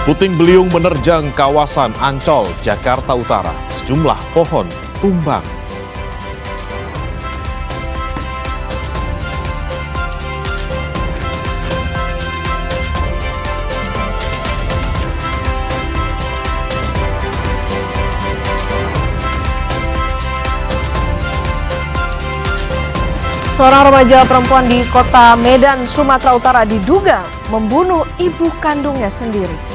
Puting beliung menerjang kawasan Ancol, Jakarta Utara. Sejumlah pohon tumbang. Seorang remaja perempuan di kota Medan, Sumatera Utara diduga membunuh ibu kandungnya sendiri.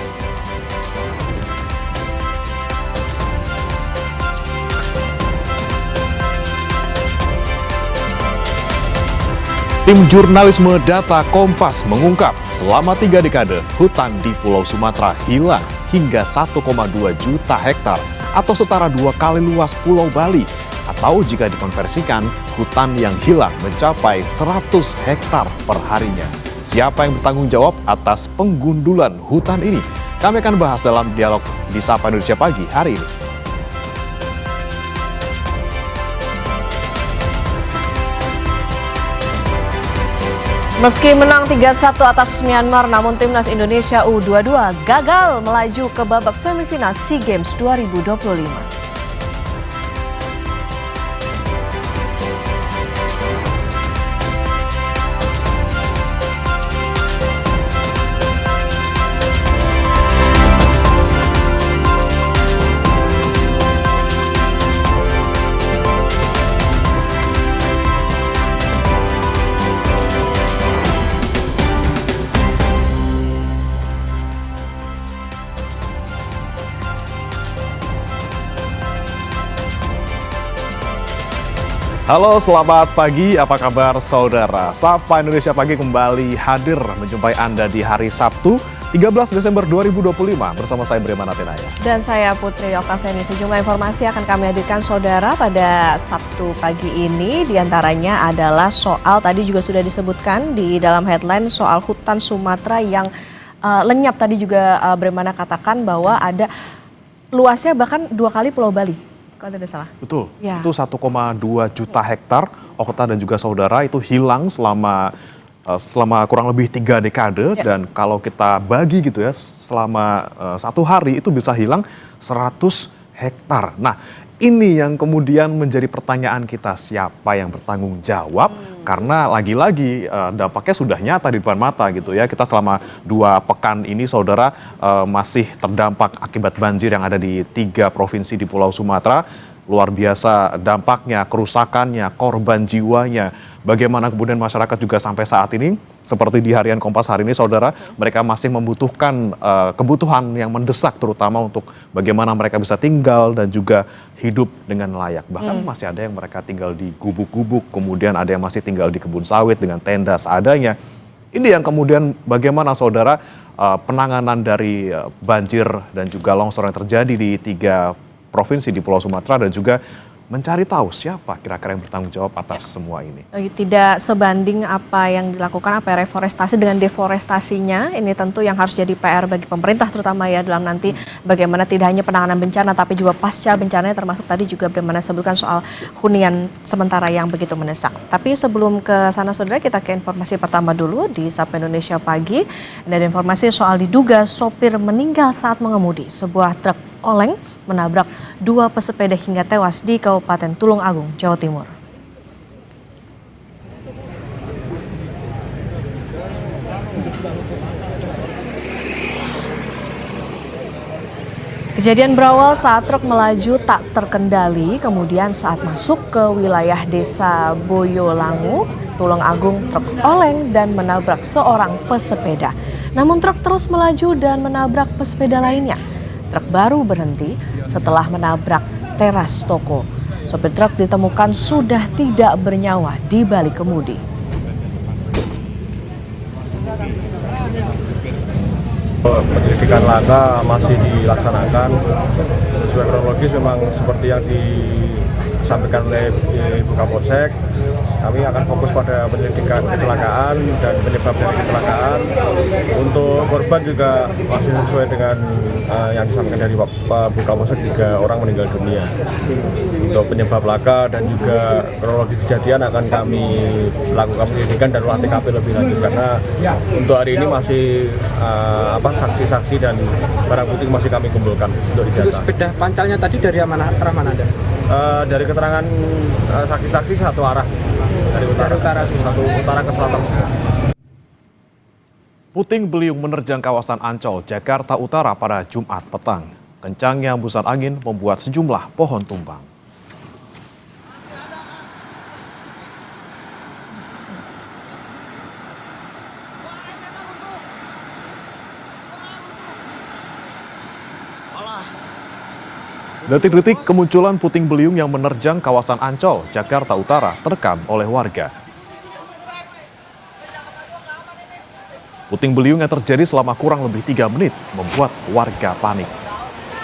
Tim jurnalisme Data Kompas mengungkap selama 3 dekade hutan di Pulau Sumatera hilang hingga 1,2 juta hektar atau setara 2 kali luas Pulau Bali. Atau jika dikonversikan, hutan yang hilang mencapai 100 hektar per harinya. Siapa yang bertanggung jawab atas penggundulan hutan ini? Kami akan bahas dalam dialog di Sapa Indonesia Pagi hari ini. Meski menang 3-1 atas Myanmar, namun timnas Indonesia U22 gagal melaju ke babak semifinal SEA Games 2025. Halo, selamat pagi. Apa kabar saudara? Sapa Indonesia Pagi kembali hadir menjumpai Anda di hari Sabtu, 13 Desember 2025 bersama saya Bremana Tenaya. Dan saya Putri Oktaviani. Sejumlah informasi akan kami hadirkan saudara pada Sabtu pagi ini. Di antaranya adalah soal, tadi juga sudah disebutkan di dalam headline, soal hutan Sumatera yang lenyap. Tadi juga Bremana katakan bahwa ada luasnya bahkan 2 kali Pulau Bali. Kalau tidak salah. Betul, ya. Itu 1,2 juta hektar, Okta dan juga saudara, itu hilang selama kurang lebih 3 dekade. Ya. Dan kalau kita bagi gitu ya, selama 1 hari itu bisa hilang 100 hektar. Nah, ini yang kemudian menjadi pertanyaan kita, siapa yang bertanggung jawab? Karena lagi-lagi dampaknya sudah nyata di depan mata gitu ya. Kita selama 2 pekan ini saudara masih terdampak akibat banjir yang ada di 3 provinsi di Pulau Sumatera. Luar biasa dampaknya, kerusakannya, korban jiwanya. Bagaimana kemudian masyarakat juga sampai saat ini, seperti di harian Kompas hari ini saudara, mereka masih membutuhkan kebutuhan yang mendesak, terutama untuk bagaimana mereka bisa tinggal dan juga hidup dengan layak. Bahkan masih ada yang mereka tinggal di gubuk-gubuk, kemudian ada yang masih tinggal di kebun sawit dengan tenda seadanya. Ini yang kemudian bagaimana saudara penanganan dari banjir dan juga longsor yang terjadi di 3 provinsi di Pulau Sumatera, dan juga mencari tahu siapa kira-kira yang bertanggung jawab atas semua ini. Tidak sebanding apa yang dilakukan, apa reforestasi dengan deforestasinya. Ini tentu yang harus jadi PR bagi pemerintah terutama ya, dalam nanti bagaimana tidak hanya penanganan bencana tapi juga pasca bencananya, termasuk tadi juga bagaimana sebutkan soal hunian sementara yang begitu mendesak. Tapi sebelum ke sana saudara, kita ke informasi pertama dulu di Sapa Indonesia Pagi. Ini ada informasi soal diduga sopir meninggal saat mengemudi sebuah truk oleng menabrak 2 pesepeda hingga tewas di Kabupaten Tulung Agung, Jawa Timur. Kejadian berawal saat truk melaju tak terkendali, kemudian saat masuk ke wilayah desa Boyolangu, Tulung Agung, truk oleng dan menabrak seorang pesepeda. Namun truk terus melaju dan menabrak pesepeda lainnya. Truk baru berhenti setelah menabrak teras toko. Sopir truk ditemukan sudah tidak bernyawa di balik kemudi. Penyelidikan laka masih dilaksanakan sesuai kronologis, memang seperti yang disampaikan oleh Ibu Kapolsek. Kami akan fokus pada penyelidikan kecelakaan dan penyebab dari kecelakaan. Untuk korban juga masih sesuai dengan yang disampaikan dari Pak Kapolsek, 3 orang meninggal dunia. Untuk penyebab laka dan juga kronologi kejadian akan kami lakukan penyelidikan dan olah TKP lebih lanjut, karena untuk hari ini masih saksi-saksi dan barang bukti masih kami kumpulkan untuk Itu dijata. sepeda pancalnya tadi dari arah mana Anda? Dari keterangan saksi-saksi satu arah dari utara ke selatan. Puting beliung menerjang kawasan Ancol, Jakarta Utara pada Jumat petang. Kencangnya hembusan angin membuat sejumlah pohon tumbang. Detik-detik kemunculan puting beliung yang menerjang kawasan Ancol, Jakarta Utara terekam oleh warga. Puting beliung yang terjadi selama kurang lebih 3 menit membuat warga panik.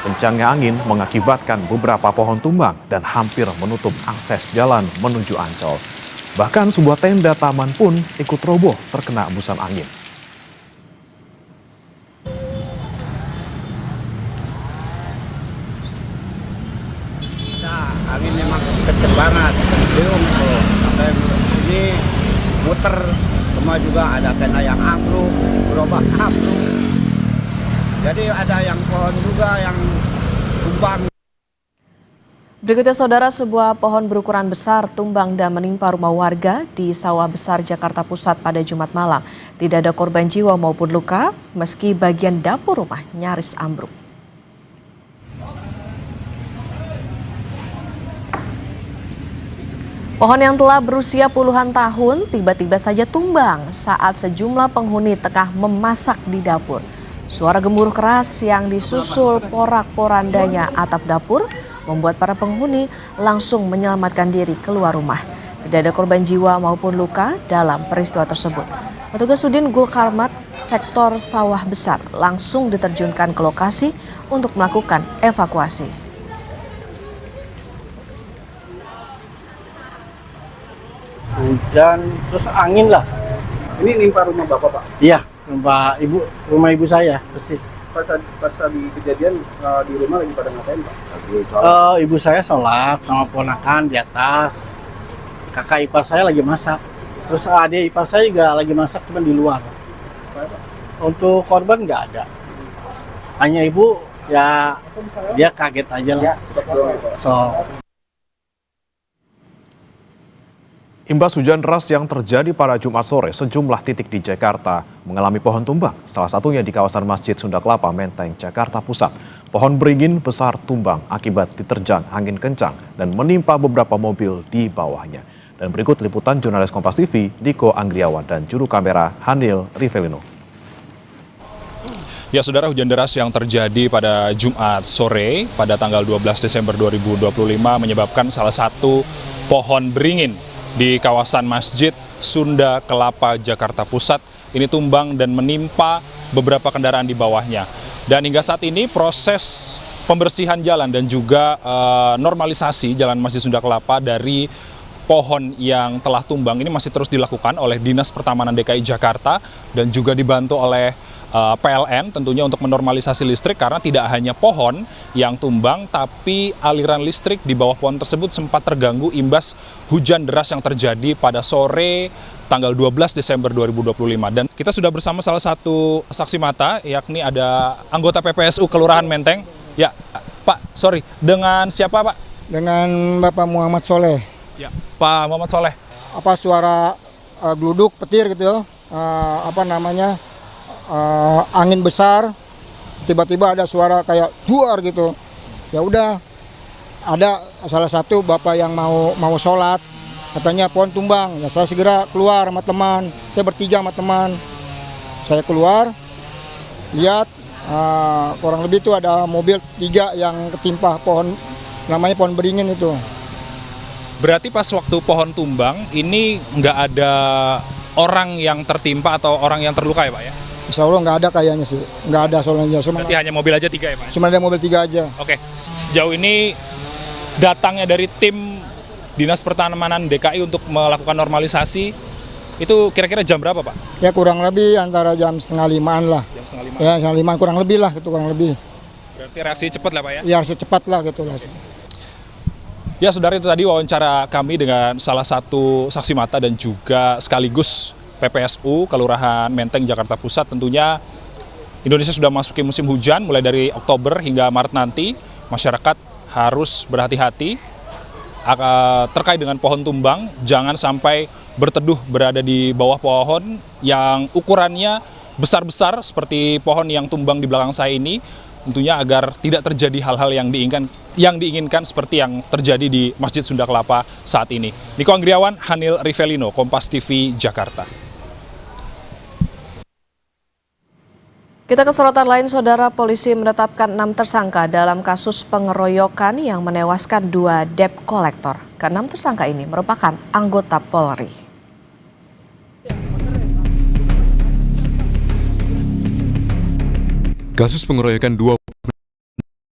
Kencangnya angin mengakibatkan beberapa pohon tumbang dan hampir menutup akses jalan menuju Ancol. Bahkan sebuah tenda taman pun ikut roboh terkena embusan angin. Angin memang kenceng banget, belum tuh sampai ini muter, semua juga ada tenda yang ambruk, gerobak ambruk. Jadi ada yang pohon juga yang tumbang. Berikutnya saudara, sebuah pohon berukuran besar tumbang dan menimpa rumah warga di Sawah Besar, Jakarta Pusat pada Jumat malam. Tidak ada korban jiwa maupun luka, meski bagian dapur rumah nyaris ambruk. Pohon yang telah berusia puluhan tahun tiba-tiba saja tumbang saat sejumlah penghuni tengah memasak di dapur. Suara gemuruh keras yang disusul porak-porandanya atap dapur membuat para penghuni langsung menyelamatkan diri keluar rumah. Tidak ada korban jiwa maupun luka dalam peristiwa tersebut. Petugas Sudin Gul Karmat sektor Sawah Besar langsung diterjunkan ke lokasi untuk melakukan evakuasi. Hujan terus angin lah. Ini nimpa rumah Bapak, Pak? Iya, rumah ibu saya persis. Pas tadi kejadian di rumah lagi pada ngapain, Pak? Ibu saya sholat sama ponakan di atas. Kakak ipar saya lagi masak. Terus adik ipar saya juga lagi masak, cuma di luar. Untuk korban nggak ada. Hanya ibu ya dia kaget aja lah. Imbas hujan deras yang terjadi pada Jumat sore, sejumlah titik di Jakarta mengalami pohon tumbang. Salah satunya di kawasan Masjid Sunda Kelapa, Menteng, Jakarta Pusat. Pohon beringin besar tumbang akibat diterjang angin kencang dan menimpa beberapa mobil di bawahnya. Dan berikut liputan jurnalis Kompas TV, Diko Anggriawan dan juru kamera Hanil Rivelino. Ya saudara, hujan deras yang terjadi pada Jumat sore pada tanggal 12 Desember 2025 menyebabkan salah satu pohon beringin di kawasan Masjid Sunda Kelapa, Jakarta Pusat ini tumbang dan menimpa beberapa kendaraan di bawahnya. Dan hingga saat ini proses pembersihan jalan dan juga normalisasi jalan Masjid Sunda Kelapa dari pohon yang telah tumbang ini masih terus dilakukan oleh Dinas Pertamanan DKI Jakarta dan juga dibantu oleh PLN tentunya untuk menormalisasi listrik, karena tidak hanya pohon yang tumbang tapi aliran listrik di bawah pohon tersebut sempat terganggu imbas hujan deras yang terjadi pada sore tanggal 12 Desember 2025. Dan kita sudah bersama salah satu saksi mata, yakni ada anggota PPSU Kelurahan Menteng. Ya, Pak, sorry, dengan siapa Pak? Dengan Bapak Muhammad Soleh. Ya, Pak Muhammad Soleh. Apa suara gluduk petir gitu, angin besar, tiba-tiba ada suara kayak duar gitu. Ya udah, ada salah satu bapak yang mau sholat, katanya pohon tumbang. Ya saya segera keluar sama teman, saya bertiga sama teman. Saya keluar, lihat kurang lebih itu ada mobil 3 yang ketimpa pohon, namanya pohon beringin itu. Berarti pas waktu pohon tumbang ini nggak ada orang yang tertimpa atau orang yang terluka ya Pak ya? Insya Allah nggak ada kayaknya sih, nggak ada soalnya. Berarti hanya mobil aja 3 ya Pak? Cuma ada mobil 3 aja. Oke, sejauh ini datangnya dari tim Dinas Pertamanan DKI untuk melakukan normalisasi. Itu kira-kira jam berapa, Pak? Ya kurang lebih antara jam 4:30 lah. Jam 4:30. Ya 5 kurang lebih lah, itu kurang lebih. Berarti reaksi cepat lah, Pak ya? Ya secepat lah gitu lah. Ya, saudara, itu tadi wawancara kami dengan salah satu saksi mata dan juga sekaligus PPSU Kelurahan Menteng, Jakarta Pusat. Tentunya Indonesia sudah masuki musim hujan mulai dari Oktober hingga Maret nanti. Masyarakat harus berhati-hati terkait dengan pohon tumbang. Jangan sampai berteduh berada di bawah pohon yang ukurannya besar-besar seperti pohon yang tumbang di belakang saya ini. Tentunya agar tidak terjadi hal-hal yang diinginkan seperti yang terjadi di Masjid Sunda Kelapa saat ini. Niko Anggriawan, Hanil Rivelino, Kompas TV, Jakarta. Kita ke sorotan lain, saudara. Polisi menetapkan 6 tersangka dalam kasus pengeroyokan yang menewaskan 2 debt collector. Ke-6 tersangka ini merupakan anggota Polri. Kasus pengeroyokan 2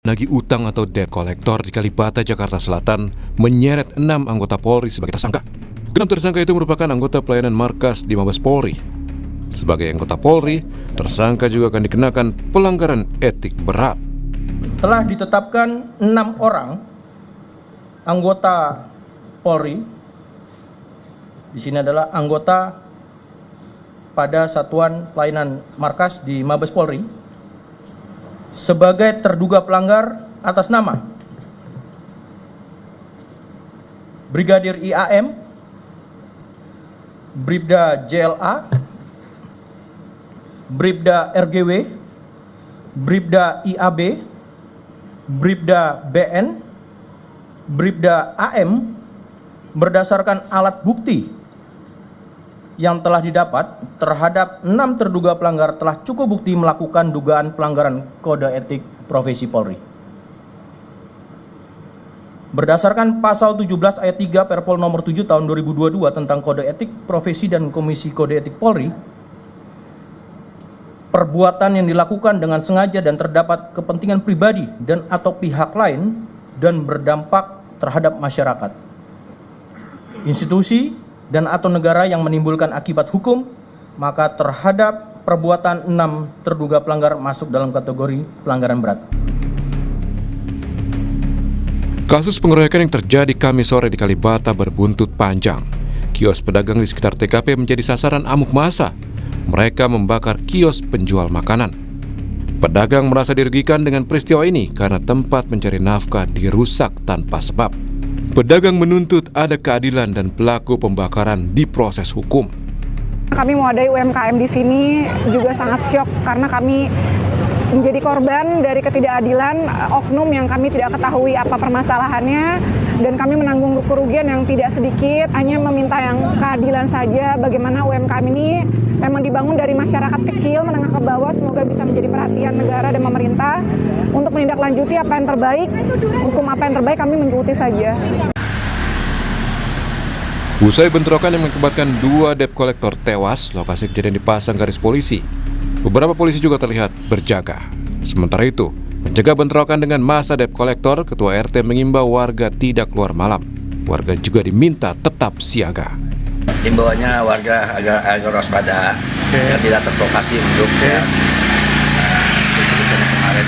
penagih utang atau debt collector di Kalibata, Jakarta Selatan menyeret 6 anggota Polri sebagai tersangka. Ke-6 tersangka itu merupakan anggota pelayanan markas di Mabes Polri. Sebagai anggota Polri, tersangka juga akan dikenakan pelanggaran etik berat. Telah ditetapkan 6 orang anggota Polri. Di sini adalah anggota pada Satuan Pelayanan Markas di Mabes Polri sebagai terduga pelanggar atas nama Brigadir IAM, Bribda JLA, Bribda RGW, Bribda IAB, Bribda BN, Bribda AM berdasarkan alat bukti yang telah didapat terhadap 6 terduga pelanggar telah cukup bukti melakukan dugaan pelanggaran kode etik profesi Polri. Berdasarkan pasal 17 ayat 3 Perpol nomor 7 tahun 2022 tentang kode etik profesi dan Komisi Kode Etik Polri, perbuatan yang dilakukan dengan sengaja dan terdapat kepentingan pribadi dan atau pihak lain dan berdampak terhadap masyarakat, institusi dan atau negara yang menimbulkan akibat hukum, maka terhadap perbuatan 6 terduga pelanggar masuk dalam kategori pelanggaran berat. Kasus pengeroyokan yang terjadi Kamis sore di Kalibata berbuntut panjang. Kios pedagang di sekitar TKP menjadi sasaran amuk massa. Mereka membakar kios penjual makanan. Pedagang merasa dirugikan dengan peristiwa ini karena tempat mencari nafkah dirusak tanpa sebab. Pedagang menuntut ada keadilan dan pelaku pembakaran diproses hukum. Kami mewadahi UMKM di sini juga sangat syok karena kami menjadi korban dari ketidakadilan oknum yang kami tidak ketahui apa permasalahannya, dan kami menanggung kerugian yang tidak sedikit. Hanya meminta yang keadilan saja, bagaimana UMKM ini memang dibangun dari masyarakat kecil menengah ke bawah, semoga bisa menjadi perhatian negara dan pemerintah untuk menindaklanjuti apa yang terbaik, hukum apa yang terbaik kami mengikuti saja. Usai bentrokan yang mengakibatkan 2 debt collector tewas, lokasi kejadian dipasang garis polisi. Beberapa polisi juga terlihat berjaga. Sementara itu, mencegah bentrokan dengan massa debt collector, Ketua RT mengimbau warga tidak keluar malam. Warga juga diminta tetap siaga. Himbauannya warga agar waspada, dan tidak terprovokasi untuk kemarin.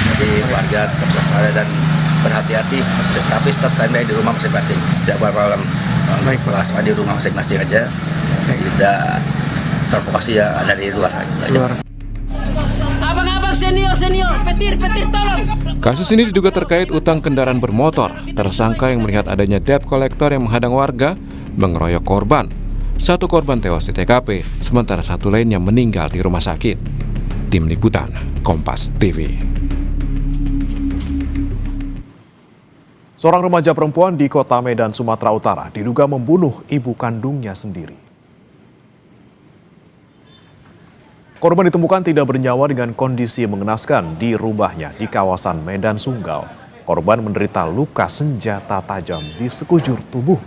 Jadi warga tetap waspada dan berhati-hati, tapi tetap standby di rumah masing-masing. Tidak keluar malam, waspada di rumah masing-masing aja. Tidak terprovokasi ya dari luar aja. Abang-abang senior, petir tolong. Kasus ini diduga terkait utang kendaraan bermotor. Tersangka yang melihat adanya debt collector yang menghadang warga mengeroyok korban. 1 korban tewas di TKP, sementara 1 lainnya meninggal di rumah sakit. Tim Liputan, Kompas TV. Seorang remaja perempuan di Kota Medan, Sumatera Utara diduga membunuh ibu kandungnya sendiri. Korban ditemukan tidak bernyawa dengan kondisi mengenaskan di rumahnya di kawasan Medan Sunggal. Korban menderita luka senjata tajam di sekujur tubuh.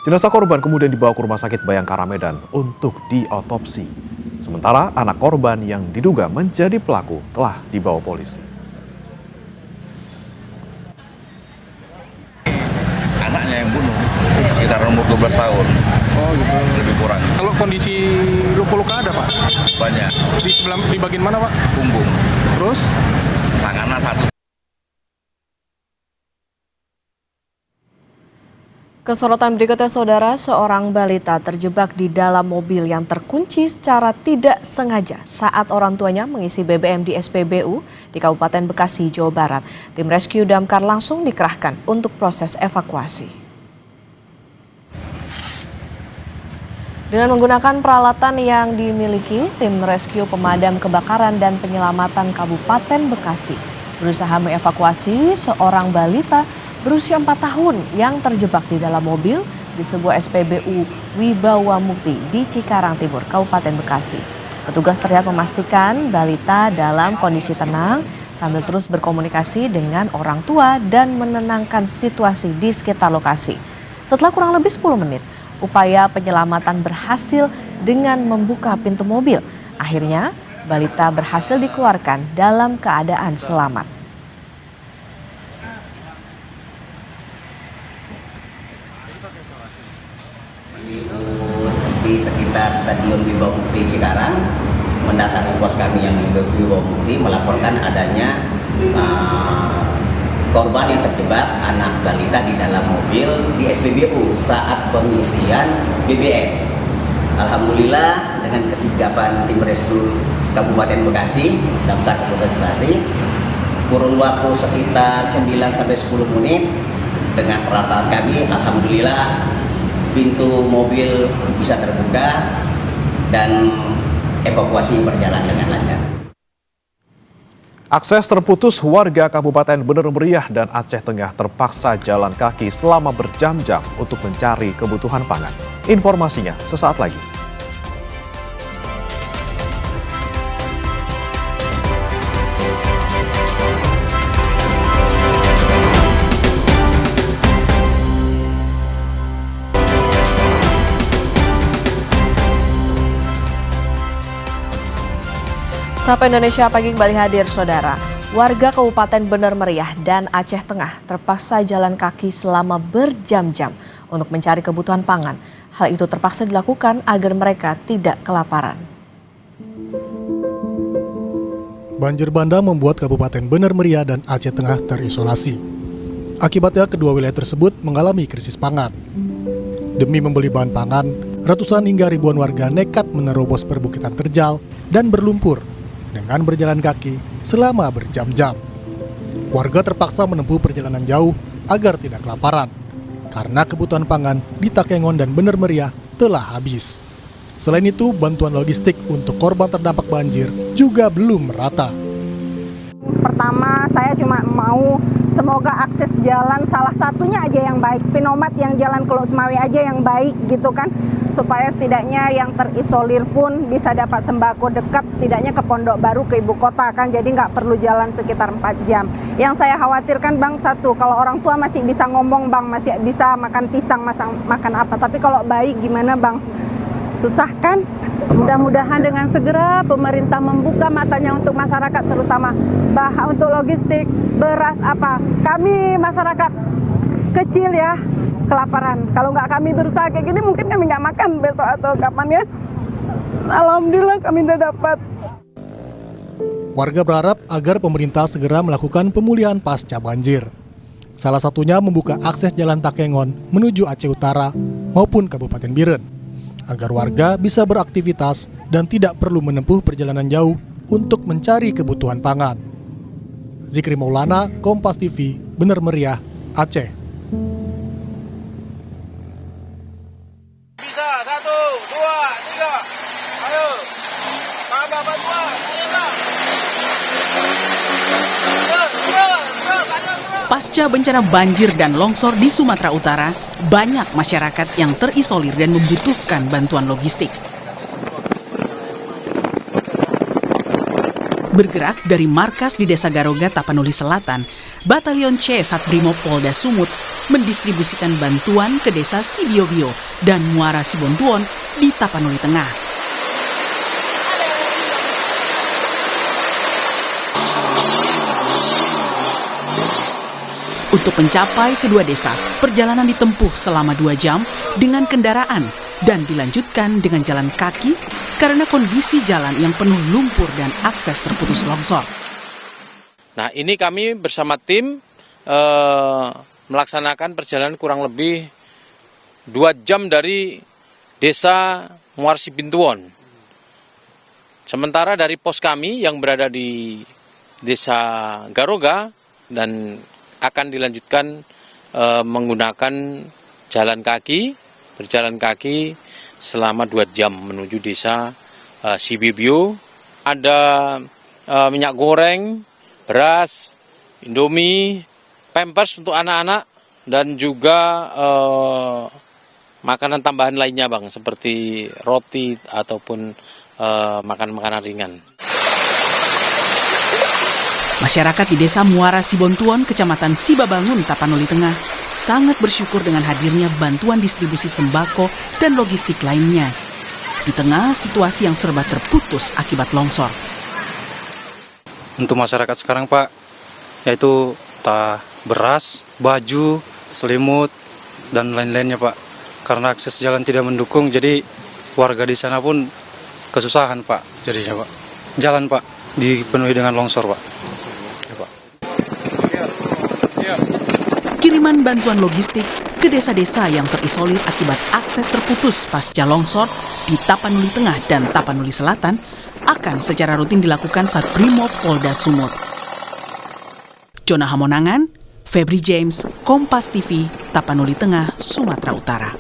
Jenazah korban kemudian dibawa ke Rumah Sakit Bayangkara Medan untuk diotopsi. Sementara anak korban yang diduga menjadi pelaku telah dibawa polisi. Anaknya yang bunuh. 12 tahun. Oh gitu. Lebih kurang. Kalau kondisi luka-luka ada Pak? Banyak. Di bagian mana Pak? Punggung. Terus? Tangannya satu. Kesorotan berikutnya saudara, seorang balita terjebak di dalam mobil yang terkunci secara tidak sengaja saat orang tuanya mengisi BBM di SPBU di Kabupaten Bekasi, Jawa Barat. Tim rescue damkar langsung dikerahkan untuk proses evakuasi. Dengan menggunakan peralatan yang dimiliki, tim rescue pemadam kebakaran dan penyelamatan Kabupaten Bekasi berusaha mengevakuasi seorang balita berusia 4 tahun yang terjebak di dalam mobil di sebuah SPBU Wibawa Mukti di Cikarang Timur, Kabupaten Bekasi. Petugas terlihat memastikan balita dalam kondisi tenang sambil terus berkomunikasi dengan orang tua dan menenangkan situasi di sekitar lokasi. Setelah kurang lebih 10 menit, upaya penyelamatan berhasil dengan membuka pintu mobil. Akhirnya, balita berhasil dikeluarkan dalam keadaan selamat. Di sekitar Stadion Wibawa Mukti Cikarang mendatangi pos kami yang di Wibawa Mukti melaporkan adanya korban yang terjebak anak balita di dalam mobil di SPBU saat pengisian BBM. Alhamdulillah dengan kesigapan tim rescue Kabupaten Bekasi, damkar Kabupaten Bekasi, kurun waktu sekitar 9-10 menit dengan peralatan kami, alhamdulillah pintu mobil bisa terbuka dan evakuasi berjalan dengan lancar. Akses terputus, warga Kabupaten Bener Meriah dan Aceh Tengah terpaksa jalan kaki selama berjam-jam untuk mencari kebutuhan pangan. Informasinya sesaat lagi. Sapa Indonesia Pagi kembali hadir saudara. Warga Kabupaten Bener Meriah dan Aceh Tengah terpaksa jalan kaki selama berjam-jam untuk mencari kebutuhan pangan. Hal itu terpaksa dilakukan agar mereka tidak kelaparan. Banjir bandang membuat Kabupaten Bener Meriah dan Aceh Tengah terisolasi. Akibatnya kedua wilayah tersebut mengalami krisis pangan. Demi membeli bahan pangan, ratusan hingga ribuan warga nekat menerobos perbukitan terjal dan berlumpur dengan berjalan kaki selama berjam-jam. Warga terpaksa menempuh perjalanan jauh agar tidak kelaparan, karena kebutuhan pangan di Takengon dan Bener Meriah telah habis. Selain itu, bantuan logistik untuk korban terdampak banjir juga belum merata. Pertama, saya cuma mau semoga akses jalan salah satunya aja yang baik, Pinomat yang jalan ke Losmawi aja yang baik gitu kan, supaya setidaknya yang terisolir pun bisa dapat sembako dekat setidaknya ke Pondok Baru, ke ibu kota kan, jadi nggak perlu jalan sekitar 4 jam. Yang saya khawatirkan Bang, satu, kalau orang tua masih bisa ngomong Bang, masih bisa makan pisang, makan apa, tapi kalau bayi gimana Bang? Susah kan? Mudah-mudahan dengan segera pemerintah membuka matanya untuk masyarakat, terutama untuk logistik, beras apa. Kami masyarakat kecil ya, kelaparan. Kalau nggak kami berusaha kayak gini, mungkin kami nggak makan besok atau kapan ya. Alhamdulillah kami udah dapat. Warga berharap agar pemerintah segera melakukan pemulihan pasca banjir. Salah satunya membuka akses jalan Takengon menuju Aceh Utara maupun Kabupaten Biren, agar warga bisa beraktivitas dan tidak perlu menempuh perjalanan jauh untuk mencari kebutuhan pangan. Zikri Maulana, Kompas TV, Bener Meriah, Aceh. Bisa, 1, 2, 3, ayo, tambah bantuan, Pasca bencana banjir dan longsor di Sumatera Utara, banyak masyarakat yang terisolir dan membutuhkan bantuan logistik. Bergerak dari markas di Desa Garoga, Tapanuli Selatan, Batalion C Satbrimob Polda Sumut mendistribusikan bantuan ke Desa Sibiobio dan Muara Sibontuon di Tapanuli Tengah. Untuk mencapai kedua desa, perjalanan ditempuh selama 2 jam dengan kendaraan dan dilanjutkan dengan jalan kaki karena kondisi jalan yang penuh lumpur dan akses terputus longsor. Nah, ini kami bersama tim melaksanakan perjalanan kurang lebih 2 jam dari desa Muarsi Bintuon. Sementara dari pos kami yang berada di desa Garoga dan akan dilanjutkan menggunakan berjalan kaki selama 2 jam menuju desa Sibibio. Ada minyak goreng, beras, Indomie, Pampers untuk anak-anak, dan juga makanan tambahan lainnya Bang, seperti roti ataupun makanan-makanan ringan. Masyarakat di desa Muara Sibontuon, Kecamatan Sibabangun, Tapanuli Tengah, sangat bersyukur dengan hadirnya bantuan distribusi sembako dan logistik lainnya. Di tengah situasi yang serba terputus akibat longsor. Untuk masyarakat sekarang Pak, yaitu beras, baju, selimut, dan lain-lainnya Pak. Karena akses jalan tidak mendukung, jadi warga di sana pun kesusahan Pak. Jadinya Pak, jalan Pak dipenuhi dengan longsor Pak. Kiriman bantuan logistik ke desa-desa yang terisolir akibat akses terputus pasca longsor di Tapanuli Tengah dan Tapanuli Selatan akan secara rutin dilakukan saat Brimob Polda Sumut. Jona Hamonangan, Febri James, Kompas TV, Tapanuli Tengah, Sumatera Utara.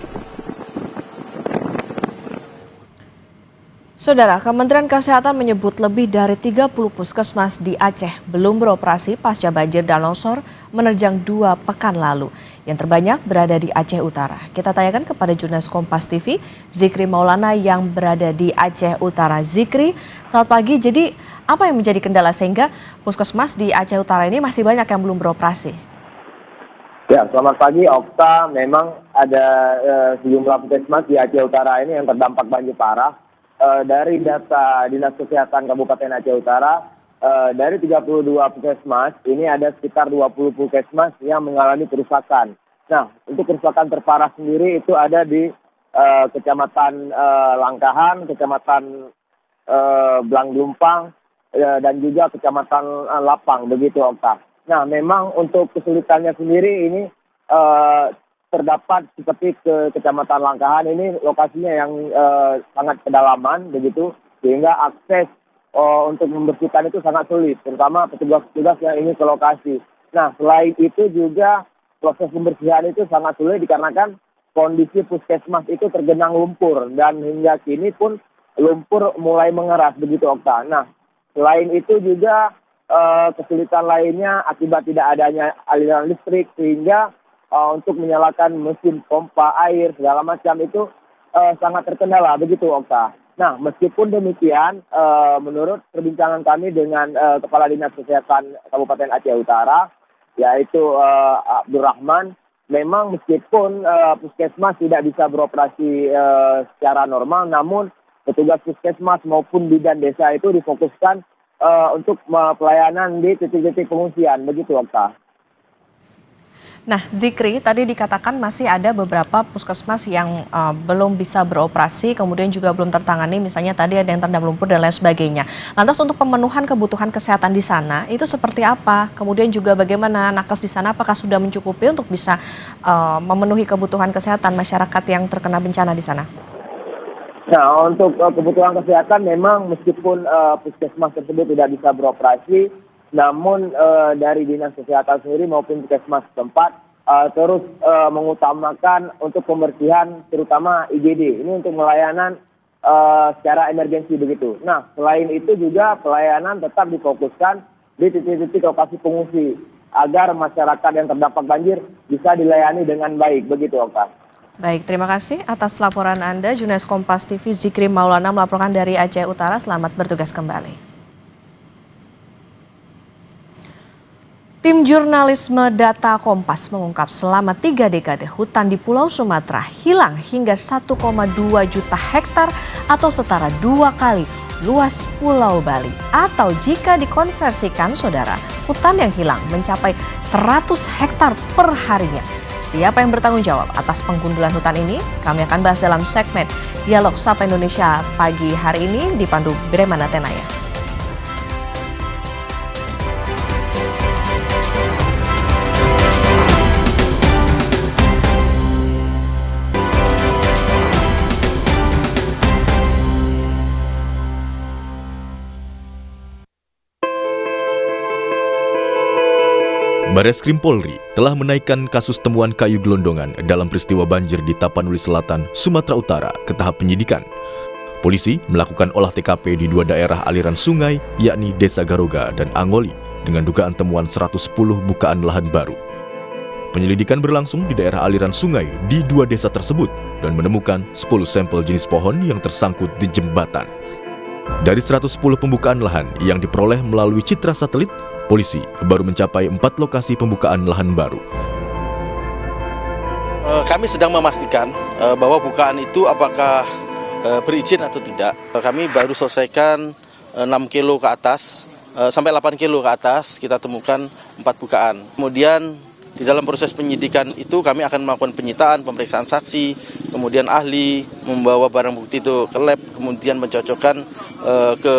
Saudara, Kementerian Kesehatan menyebut lebih dari 30 puskesmas di Aceh belum beroperasi pasca banjir dan longsor menerjang 2 pekan lalu. Yang terbanyak berada di Aceh Utara. Kita tanyakan kepada jurnalis Kompas TV, Zikri Maulana yang berada di Aceh Utara. Zikri, selamat pagi. Jadi apa yang menjadi kendala sehingga puskesmas di Aceh Utara ini masih banyak yang belum beroperasi? Ya, selamat pagi Okta. Memang ada sejumlah puskesmas di Aceh Utara ini yang terdampak banjir parah. Dari data Dinas Kesehatan Kabupaten Aceh Utara, dari 32 puskesmas, ini ada sekitar 20 puskesmas yang mengalami kerusakan. Nah, untuk kerusakan terparah sendiri itu ada di Kecamatan Langkahan, Kecamatan Blanglumpang, dan juga Kecamatan Lapang, begitu Okta. Nah, memang untuk kesulitannya sendiri ini terdapat seperti ke Kecamatan Langkahan ini lokasinya yang sangat kedalaman begitu, sehingga akses untuk membersihkan itu sangat sulit, terutama petugas-petugas yang ingin ke lokasi. Nah, selain itu juga proses pembersihan itu sangat sulit dikarenakan kondisi puskesmas itu tergenang lumpur dan hingga kini pun lumpur mulai mengeras begitu Okta. Nah, selain itu juga kesulitan lainnya akibat tidak adanya aliran listrik sehingga untuk menyalakan mesin pompa air segala macam itu sangat terkendala begitu Okta. Nah, meskipun demikian, menurut perbincangan kami dengan Kepala Dinas Kesehatan Kabupaten Aceh Utara, yaitu Abdurrahman, memang meskipun puskesmas tidak bisa beroperasi secara normal, namun petugas puskesmas maupun bidan desa itu difokuskan untuk pelayanan di titik-titik pengungsian begitu Okta. Nah, Zikri, tadi dikatakan masih ada beberapa puskesmas yang belum bisa beroperasi, kemudian juga belum tertangani, misalnya tadi ada yang terendam lumpur dan lain sebagainya. Lantas untuk pemenuhan kebutuhan kesehatan di sana, itu seperti apa? Kemudian juga bagaimana nakes di sana, apakah sudah mencukupi untuk bisa memenuhi kebutuhan kesehatan masyarakat yang terkena bencana di sana? Nah, untuk kebutuhan kesehatan memang meskipun puskesmas tersebut tidak bisa beroperasi, namun dari Dinas Kesehatan sendiri maupun puskesmas tempat terus mengutamakan untuk pembersihan terutama IGD. Ini untuk pelayanan secara emergensi begitu. Nah, selain itu juga pelayanan tetap difokuskan di titik-titik lokasi pengungsi agar masyarakat yang terdampak banjir bisa dilayani dengan baik begitu, Okta. Baik, terima kasih atas laporan Anda. Jurnalis Kompas TV Zikri Maulana melaporkan dari Aceh Utara. Selamat bertugas kembali. Tim jurnalisme Data Kompas mengungkap selama 3 dekade hutan di Pulau Sumatera hilang hingga 1,2 juta hektar atau setara 2 kali luas Pulau Bali. Atau jika dikonversikan, saudara, hutan yang hilang mencapai 100 hektar per harinya. Siapa yang bertanggung jawab atas penggundulan hutan ini? Kami akan bahas dalam segmen Dialog Sapa Indonesia pagi hari ini dipandu Bremana Tenaya. Bareskrim Polri telah menaikkan kasus temuan kayu gelondongan dalam peristiwa banjir di Tapanuli Selatan, Sumatera Utara ke tahap penyidikan. Polisi melakukan olah TKP di 2 daerah aliran sungai, yakni Desa Garoga dan Angoli, dengan dugaan temuan 110 bukaan lahan baru. Penyelidikan berlangsung di daerah aliran sungai di 2 desa tersebut dan menemukan 10 sampel jenis pohon yang tersangkut di jembatan. Dari 110 pembukaan lahan yang diperoleh melalui citra satelit, polisi baru mencapai 4 lokasi pembukaan lahan baru. Kami sedang memastikan bahwa bukaan itu apakah berizin atau tidak. Kami baru selesaikan 6 kilo ke atas, sampai 8 kilo ke atas kita temukan 4 bukaan. Kemudian di dalam proses penyidikan itu kami akan melakukan penyitaan, pemeriksaan saksi, kemudian ahli membawa barang bukti itu ke lab, kemudian mencocokkan ke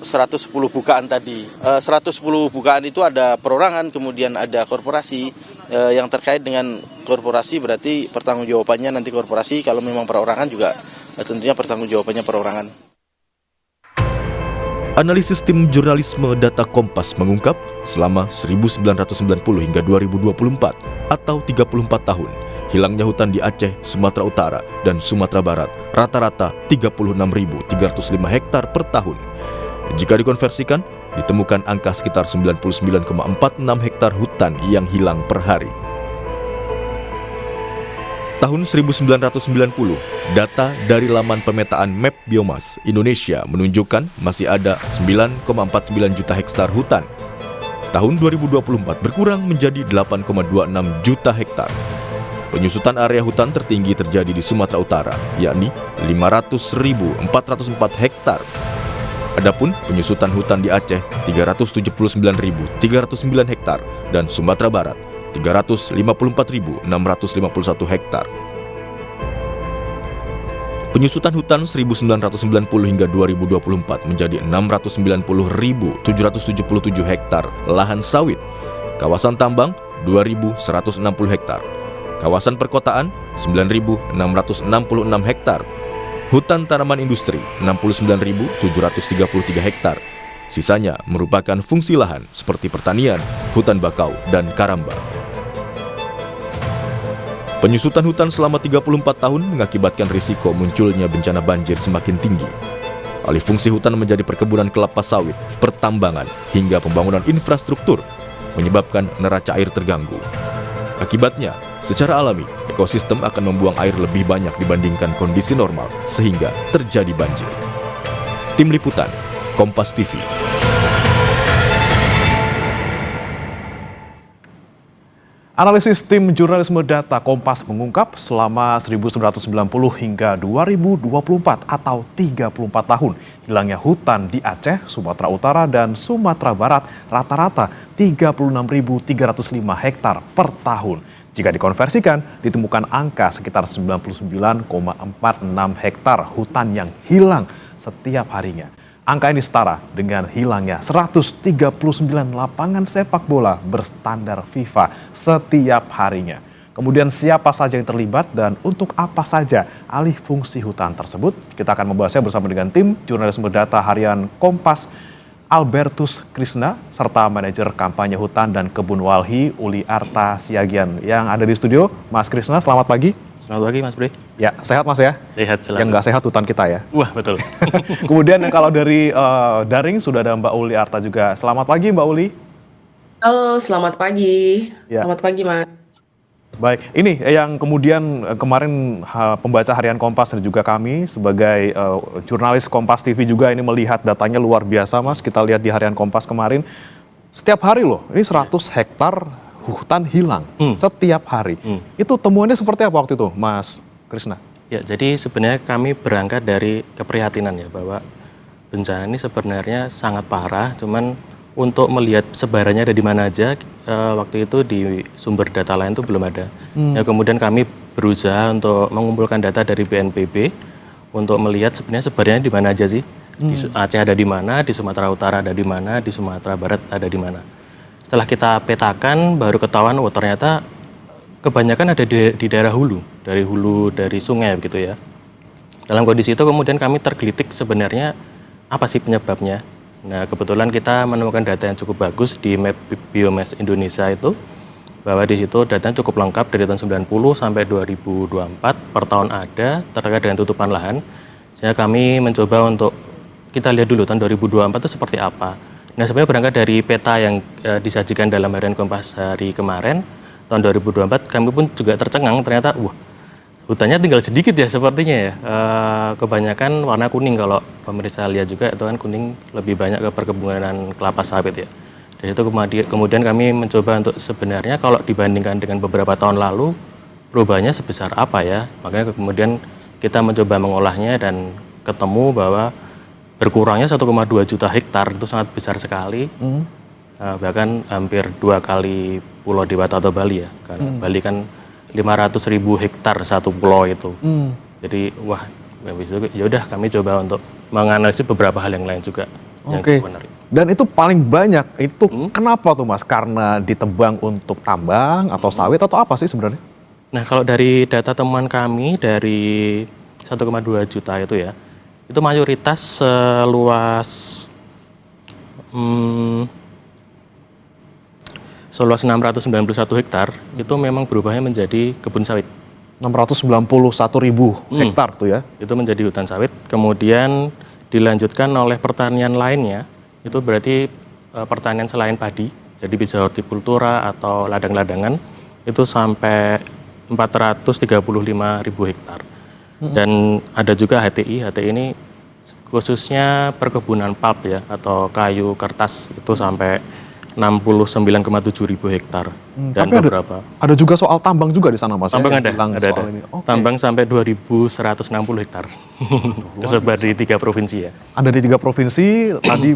110 bukaan tadi. 110 bukaan itu ada perorangan, kemudian ada korporasi. Yang terkait dengan korporasi berarti pertanggungjawabannya nanti korporasi, kalau memang perorangan juga tentunya pertanggungjawabannya perorangan. Analisis tim jurnalisme data Kompas mengungkap selama 1990 hingga 2024 atau 34 tahun, hilangnya hutan di Aceh, Sumatera Utara, dan Sumatera Barat rata-rata 36.305 hektar per tahun. Jika dikonversikan, ditemukan angka sekitar 99,46 hektar hutan yang hilang per hari. Tahun 1990, data dari laman pemetaan Map Biomas Indonesia menunjukkan masih ada 9,49 juta hektar hutan. Tahun 2024 berkurang menjadi 8,26 juta hektar. Penyusutan area hutan tertinggi terjadi di Sumatera Utara, yakni 500.404 hektar. Adapun penyusutan hutan di Aceh 379.309 hektar dan Sumatera Barat 354.651 hektar. Penyusutan hutan 1990 hingga 2024 menjadi 690.777 hektar lahan sawit, kawasan tambang 2.160 hektar, kawasan perkotaan 9.666 hektar, hutan tanaman industri 69.733 hektar. Sisanya merupakan fungsi lahan seperti pertanian, hutan bakau, dan karamba. Penyusutan hutan selama 34 tahun mengakibatkan risiko munculnya bencana banjir semakin tinggi. Alih fungsi hutan menjadi perkebunan kelapa sawit, pertambangan, hingga pembangunan infrastruktur menyebabkan neraca air terganggu. Akibatnya, secara alami, ekosistem akan membuang air lebih banyak dibandingkan kondisi normal, sehingga terjadi banjir. Tim Liputan, Kompas TV. Analisis tim jurnalisme data Kompas mengungkap selama 1990 hingga 2024 atau 34 tahun hilangnya hutan di Aceh, Sumatera Utara, dan Sumatera Barat rata-rata 36.305 hektar per tahun. Jika dikonversikan, ditemukan angka sekitar 99,46 hektar hutan yang hilang setiap harinya. Angka ini setara dengan hilangnya 139 lapangan sepak bola berstandar FIFA setiap harinya. Kemudian siapa saja yang terlibat dan untuk apa saja alih fungsi hutan tersebut? Kita akan membahasnya bersama dengan tim jurnalisme data harian Kompas, Albertus Krisna, serta manajer kampanye hutan dan kebun Walhi, Uli Arta Siagian yang ada di studio. Mas Krisna, selamat pagi. Selamat pagi Mas Bre. Ya, sehat Mas ya? Sehat selalu. Yang nggak sehat hutan kita ya? Wah, betul. Kemudian kalau dari daring sudah ada Mbak Uli Arta juga. Selamat pagi Mbak Uli. Halo, selamat pagi. Ya. Selamat pagi Mas. Baik, ini yang kemudian kemarin pembaca harian Kompas dan juga kami sebagai jurnalis Kompas TV juga ini melihat datanya luar biasa Mas. Kita lihat di harian Kompas kemarin, setiap hari loh, ini 100 hektar hutan hilang setiap hari. Itu temuannya seperti apa waktu itu, Mas Krisna? Ya, jadi sebenarnya kami berangkat dari keprihatinan ya, bahwa bencana ini sebenarnya sangat parah, cuman untuk melihat sebarannya ada di mana aja, waktu itu di sumber data lain itu belum ada. Ya, kemudian kami berusaha untuk mengumpulkan data dari BNPB untuk melihat sebenarnya sebarannya di mana aja sih. Di Aceh ada di mana, di Sumatera Utara ada di mana, di Sumatera Barat ada di mana. Setelah kita petakan, baru ketahuan, oh ternyata kebanyakan ada di daerah hulu, dari sungai begitu ya. Dalam kondisi itu kemudian kami tergelitik sebenarnya apa sih penyebabnya. Nah, kebetulan kita menemukan data yang cukup bagus di Map Biomass Indonesia itu, bahwa di situ datanya cukup lengkap dari tahun 90 sampai 2024 per tahun ada terkait dengan tutupan lahan. Sehingga kami mencoba untuk kita lihat dulu tahun 2024 itu seperti apa. Nah, sebenarnya berangkat dari peta yang disajikan dalam harian Kompas hari kemarin, tahun 2024 kami pun juga tercengang ternyata hutannya tinggal sedikit ya sepertinya ya. Kebanyakan warna kuning, kalau pemirsa lihat juga itu kan kuning, lebih banyak ke perkebunan kelapa sawit ya. Dari itu kemudian kami mencoba untuk sebenarnya kalau dibandingkan dengan beberapa tahun lalu perubahannya sebesar apa ya. Makanya kemudian kita mencoba mengolahnya dan ketemu bahwa berkurangnya 1,2 juta hektar itu sangat besar sekali. Bahkan hampir 2 kali Pulau Dewata atau Bali ya. Karena Bali kan 500.000 hektar satu pulau itu. Jadi wah, ya udah kami coba untuk menganalisis beberapa hal yang lain juga. Oke. Dan itu paling banyak itu kenapa tuh Mas? Karena ditebang untuk tambang atau sawit atau apa sih sebenarnya? Nah, kalau dari data temuan kami dari 1,2 juta itu ya, itu mayoritas seluas 691 hektar itu memang berubahnya menjadi kebun sawit. 691.000 hektar tuh ya? Itu menjadi hutan sawit, kemudian dilanjutkan oleh pertanian lainnya, itu berarti pertanian selain padi, jadi bisa hortikultura atau ladang-ladangan, itu sampai 435.000 hektar. Dan ada juga HTI ini khususnya perkebunan pulp ya, atau kayu kertas, itu sampai 69,7 ribu hektar. Dan tapi beberapa. Ada juga soal tambang juga di sana Mas? Tambang ya, ada. Okay. Tambang sampai 2.160 hektar. Tersebar di 3 provinsi ya. Ada di 3 provinsi, tadi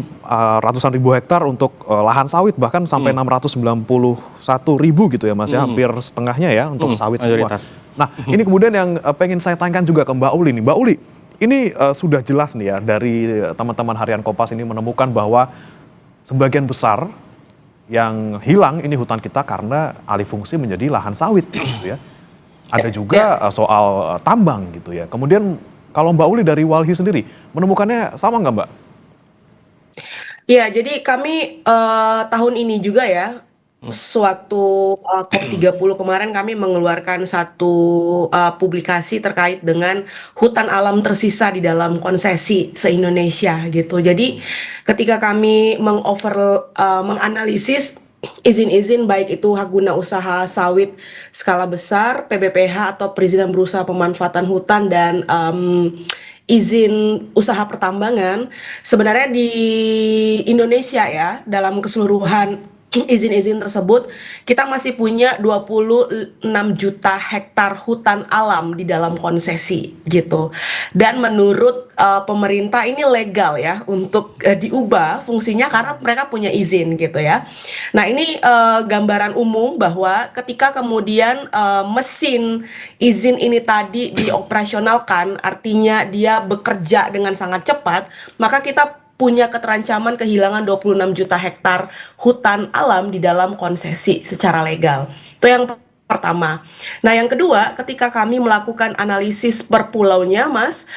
ratusan ribu hektar untuk lahan sawit, bahkan sampai 691.000 gitu ya Mas ya, hampir setengahnya ya untuk sawit mayoritas. Semua. Nah, ini kemudian yang pengen saya tanyakan juga ke Mbak Uli nih. Mbak Uli, ini sudah jelas nih ya dari teman-teman harian Kompas ini menemukan bahwa sebagian besar yang hilang ini hutan kita karena alih fungsi menjadi lahan sawit gitu ya. Ada juga soal tambang gitu ya. Kemudian kalau Mbak Uli dari Walhi sendiri menemukannya sama nggak Mbak? Ya, jadi kami tahun ini juga ya, sewaktu COP30 kemarin kami mengeluarkan satu publikasi terkait dengan hutan alam tersisa di dalam konsesi se-Indonesia gitu. Jadi ketika kami menganalisis izin-izin baik itu hak guna usaha sawit skala besar, PBPH atau perizinan berusaha pemanfaatan hutan, dan izin usaha pertambangan, sebenarnya di Indonesia ya, dalam keseluruhan izin-izin tersebut kita masih punya 26 juta hektar hutan alam di dalam konsesi gitu. Dan menurut pemerintah ini legal ya untuk diubah fungsinya karena mereka punya izin gitu ya. Nah, ini gambaran umum bahwa ketika kemudian mesin izin ini tadi dioperasionalkan, artinya dia bekerja dengan sangat cepat, maka kita punya keterancaman kehilangan 26 juta hektar hutan alam di dalam konsesi secara legal. Itu yang pertama. Nah, yang kedua, ketika kami melakukan analisis per pulaunya, Mas,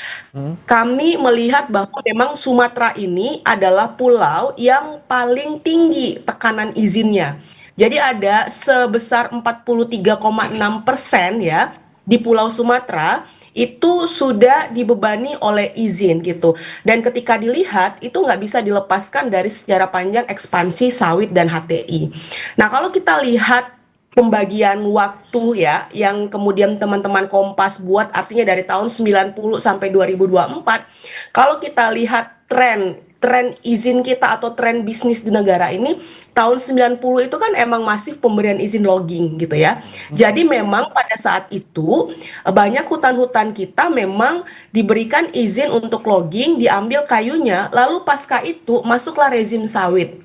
kami melihat bahwa memang Sumatera ini adalah pulau yang paling tinggi tekanan izinnya. Jadi ada sebesar 43,6% ya di Pulau Sumatera itu sudah dibebani oleh izin gitu. Dan ketika dilihat itu nggak bisa dilepaskan dari sejarah panjang ekspansi sawit dan HTI. Nah, kalau kita lihat pembagian waktu ya yang kemudian teman-teman Kompas buat, artinya dari tahun 90 sampai 2024, kalau kita lihat tren tren izin kita atau tren bisnis di negara ini tahun 90 itu kan emang masif pemberian izin logging gitu ya. Jadi memang pada saat itu banyak hutan-hutan kita memang diberikan izin untuk logging, diambil kayunya, lalu pasca itu masuklah rezim sawit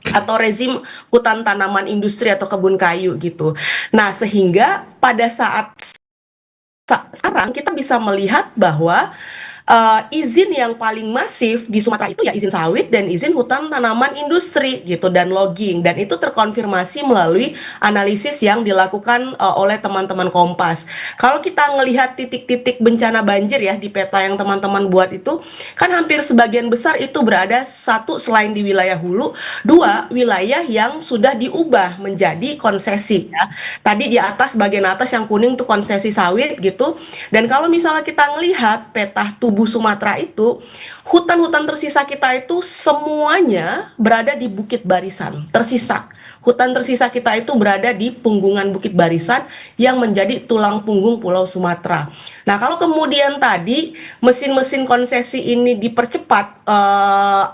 atau rezim hutan tanaman industri atau kebun kayu gitu. Nah, sehingga pada saat sekarang kita bisa melihat bahwa izin yang paling masif di Sumatera itu ya izin sawit dan izin hutan tanaman industri gitu dan logging, dan itu terkonfirmasi melalui analisis yang dilakukan oleh teman-teman Kompas. Kalau kita ngelihat titik-titik bencana banjir ya di peta yang teman-teman buat itu kan hampir sebagian besar itu berada satu selain di wilayah hulu, dua wilayah yang sudah diubah menjadi konsesi ya. Tadi di atas bagian atas yang kuning tuh konsesi sawit gitu. Dan kalau misalnya kita ngelihat peta tubuh Sumatera itu, hutan-hutan tersisa kita itu semuanya berada di Bukit Barisan, tersisa. Hutan tersisa kita itu berada di punggungan Bukit Barisan yang menjadi tulang punggung Pulau Sumatera. Nah, kalau kemudian tadi mesin-mesin konsesi ini dipercepat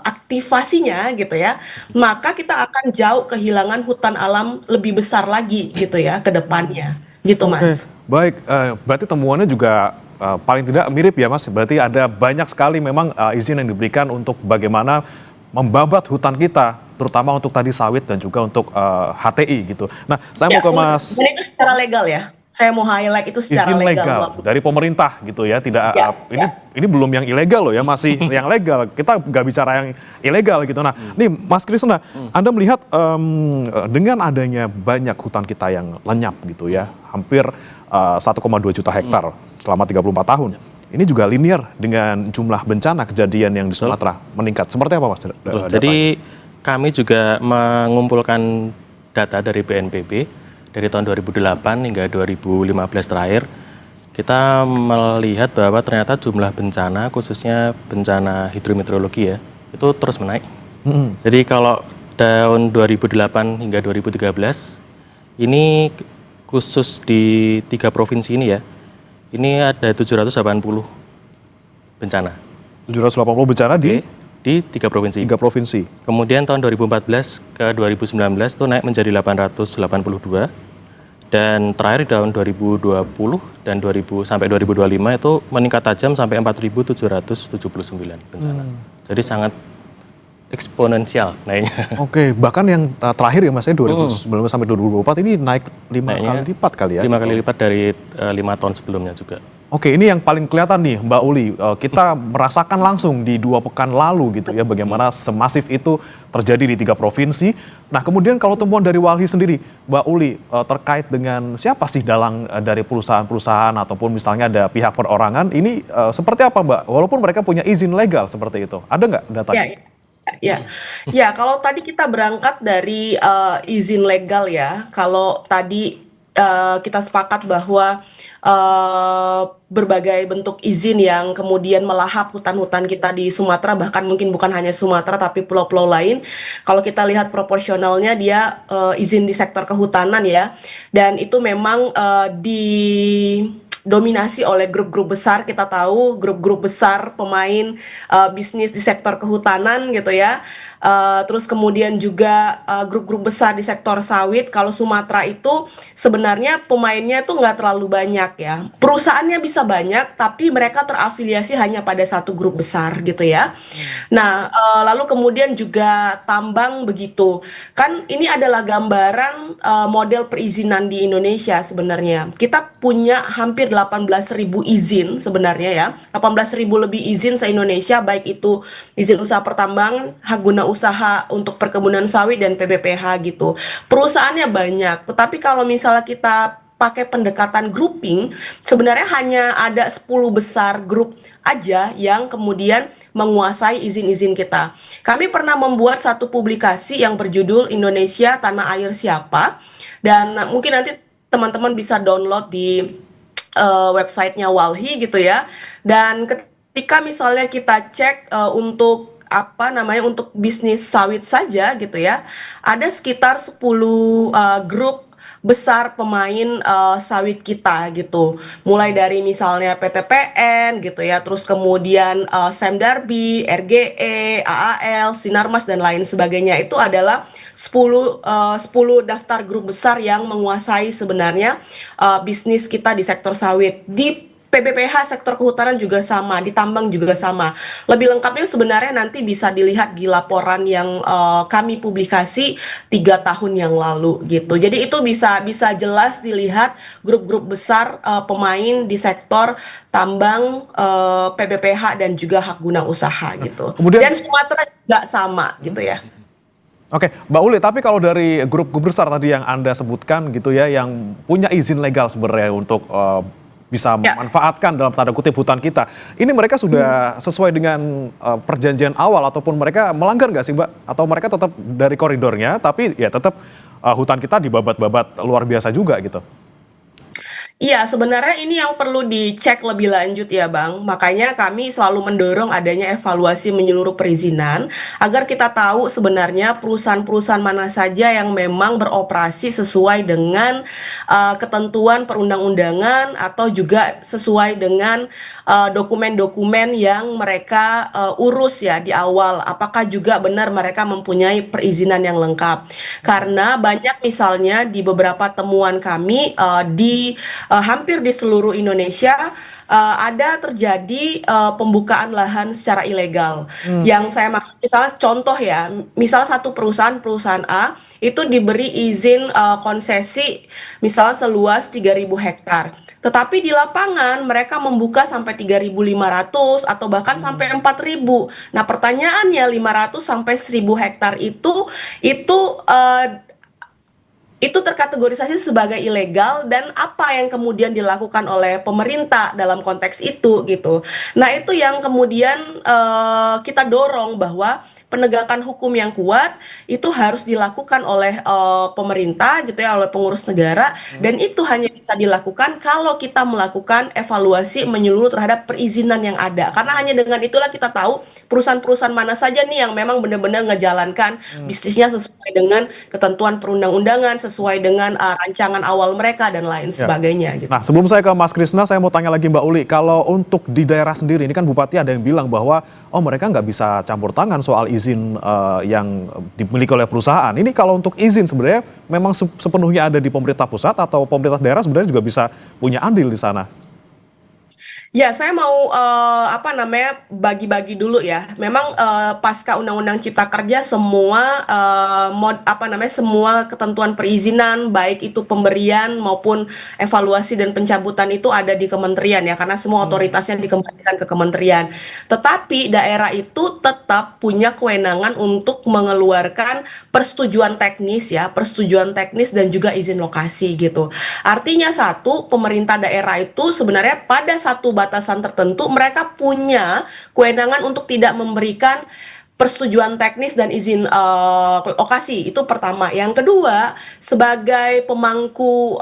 aktivasinya gitu ya, maka kita akan jauh kehilangan hutan alam lebih besar lagi gitu ya ke depannya. Gitu, Mas. Baik, berarti temuannya juga paling tidak mirip ya Mas, berarti ada banyak sekali memang izin yang diberikan untuk bagaimana membabat hutan kita, terutama untuk tadi sawit dan juga untuk HTI gitu. Nah, saya mau ke Mas. Dan itu secara legal ya, saya mau highlight itu secara izin legal dari pemerintah gitu ya, tidak ini belum yang ilegal loh ya, masih yang legal. Kita nggak bicara yang ilegal gitu. Nah, nih Mas Krisna, Anda melihat dengan adanya banyak hutan kita yang lenyap gitu ya, hampir 1,2 juta hektar selama 34 tahun. Ini juga linear dengan jumlah bencana kejadian yang di Sumatera meningkat. Seperti apa Mas? Jadi kami juga mengumpulkan data dari BNPB dari tahun 2008 hingga 2015 terakhir. Kita melihat bahwa ternyata jumlah bencana, khususnya bencana hidrometeorologi ya, itu terus menaik. Jadi kalau tahun 2008 hingga 2013, ini khusus di 3 provinsi ini ya, ini ada 780 bencana. 780 bencana di 3 provinsi. 3 provinsi. Kemudian tahun 2014 ke 2019 itu naik menjadi 882. Dan terakhir di tahun 2020 dan 2000 sampai 2025 itu meningkat tajam sampai 4.779 bencana. Jadi sangat eksponensial naiknya. Oke, bahkan yang terakhir ya Mas, 2019 sampai 2024 ini naik 5 kali lipat kali ya? 5 kali lipat dari 5 tahun sebelumnya juga. Oke, ini yang paling kelihatan nih Mbak Uli, kita merasakan langsung di 2 pekan lalu gitu ya, bagaimana semasif itu terjadi di 3 provinsi. Nah, kemudian kalau temuan dari Walhi sendiri, Mbak Uli, terkait dengan siapa sih dalang dari perusahaan-perusahaan ataupun misalnya ada pihak perorangan, ini seperti apa Mbak? Walaupun mereka punya izin legal seperti itu, ada nggak datanya? Ya, kalau tadi kita berangkat dari izin legal ya, kalau tadi kita sepakat bahwa berbagai bentuk izin yang kemudian melahap hutan-hutan kita di Sumatera, bahkan mungkin bukan hanya Sumatera tapi pulau-pulau lain. Kalau kita lihat proporsionalnya dia izin di sektor kehutanan ya, dan itu memang didominasi oleh grup-grup besar. Kita tahu grup-grup besar pemain bisnis di sektor kehutanan gitu ya. Terus kemudian juga grup-grup besar di sektor sawit. Kalau Sumatera itu sebenarnya pemainnya tuh nggak terlalu banyak ya. Perusahaannya bisa banyak, tapi mereka terafiliasi hanya pada satu grup besar gitu ya. Nah, lalu kemudian juga tambang begitu. Kan ini adalah gambaran model perizinan di Indonesia sebenarnya. Kita punya hampir 18.000 izin sebenarnya ya. 18.000 lebih izin se-Indonesia, baik itu izin usaha pertambangan, hak guna usaha untuk perkebunan sawit dan PBPH gitu. Perusahaannya banyak, tetapi kalau misalnya kita pakai pendekatan grouping, sebenarnya hanya ada 10 besar grup aja yang kemudian menguasai izin-izin kita. Kami pernah membuat satu publikasi yang berjudul Indonesia Tanah Air Siapa, dan mungkin nanti teman-teman bisa download di websitenya Walhi gitu ya. Dan ketika misalnya kita cek untuk untuk bisnis sawit saja gitu ya, ada sekitar 10 grup besar pemain sawit kita gitu. Mulai dari misalnya PTPN gitu ya, terus kemudian Sam Darby, RGE, AAL, Sinarmas dan lain sebagainya. Itu adalah 10 daftar grup besar yang menguasai sebenarnya bisnis kita di sektor sawit. Di PBPH sektor kehutanan juga sama, di tambang juga sama. Lebih lengkapnya sebenarnya nanti bisa dilihat di laporan yang kami publikasi 3 tahun yang lalu gitu. Jadi itu bisa jelas dilihat grup-grup besar pemain di sektor tambang, PBPH dan juga hak guna usaha gitu. Dan Sumatera juga sama gitu ya. Oke, Mbak Uli, tapi kalau dari grup-grup besar tadi yang Anda sebutkan gitu ya, yang punya izin legal sebenarnya untuk bisa memanfaatkan dalam tanda kutip hutan kita. Ini mereka sudah sesuai dengan perjanjian awal ataupun mereka melanggar nggak sih Mbak? Atau mereka tetap dari koridornya tapi ya tetap hutan kita dibabat-babat luar biasa juga gitu? Iya, sebenarnya ini yang perlu dicek lebih lanjut ya Bang. Makanya kami selalu mendorong adanya evaluasi menyeluruh perizinan agar kita tahu sebenarnya perusahaan-perusahaan mana saja yang memang beroperasi sesuai dengan ketentuan perundang-undangan atau juga sesuai dengan dokumen-dokumen yang mereka urus ya di awal. Apakah juga benar mereka mempunyai perizinan yang lengkap? Karena banyak misalnya di beberapa temuan kami hampir di seluruh Indonesia ada terjadi pembukaan lahan secara ilegal. Yang saya maksud misalnya contoh ya, misal satu perusahaan A itu diberi izin konsesi misalnya seluas 3.000 hektar. Tetapi di lapangan mereka membuka sampai 3.500 atau bahkan sampai 4.000. Nah, pertanyaannya 500 sampai 1.000 hektar itu terkategorisasi sebagai ilegal dan apa yang kemudian dilakukan oleh pemerintah dalam konteks itu gitu. Nah, itu yang kemudian kita dorong bahwa penegakan hukum yang kuat itu harus dilakukan oleh pemerintah gitu ya, oleh pengurus negara, dan itu hanya bisa dilakukan kalau kita melakukan evaluasi menyeluruh terhadap perizinan yang ada. Karena hanya dengan itulah kita tahu perusahaan-perusahaan mana saja nih yang memang benar-benar ngejalankan bisnisnya sesuai dengan ketentuan perundang-undangan, sesuai dengan rancangan awal mereka dan lain sebagainya gitu. Nah, sebelum saya ke Mas Krisna, saya mau tanya lagi Mbak Uli, kalau untuk di daerah sendiri ini kan Bupati ada yang bilang bahwa mereka nggak bisa campur tangan soal izin yang dimiliki oleh perusahaan. Ini kalau untuk izin sebenarnya memang sepenuhnya ada di pemerintah pusat atau pemerintah daerah sebenarnya juga bisa punya andil di sana? Ya, saya mau bagi-bagi dulu ya. Memang pasca Undang-Undang Cipta Kerja semua semua ketentuan perizinan baik itu pemberian maupun evaluasi dan pencabutan itu ada di kementerian ya, karena semua otoritasnya dikembalikan ke kementerian. Tetapi daerah itu tetap punya kewenangan untuk mengeluarkan persetujuan teknis dan juga izin lokasi gitu. Artinya satu, pemerintah daerah itu sebenarnya pada satu batasan tertentu mereka punya kewenangan untuk tidak memberikan persetujuan teknis dan izin lokasi. Itu pertama. Yang kedua, sebagai pemangku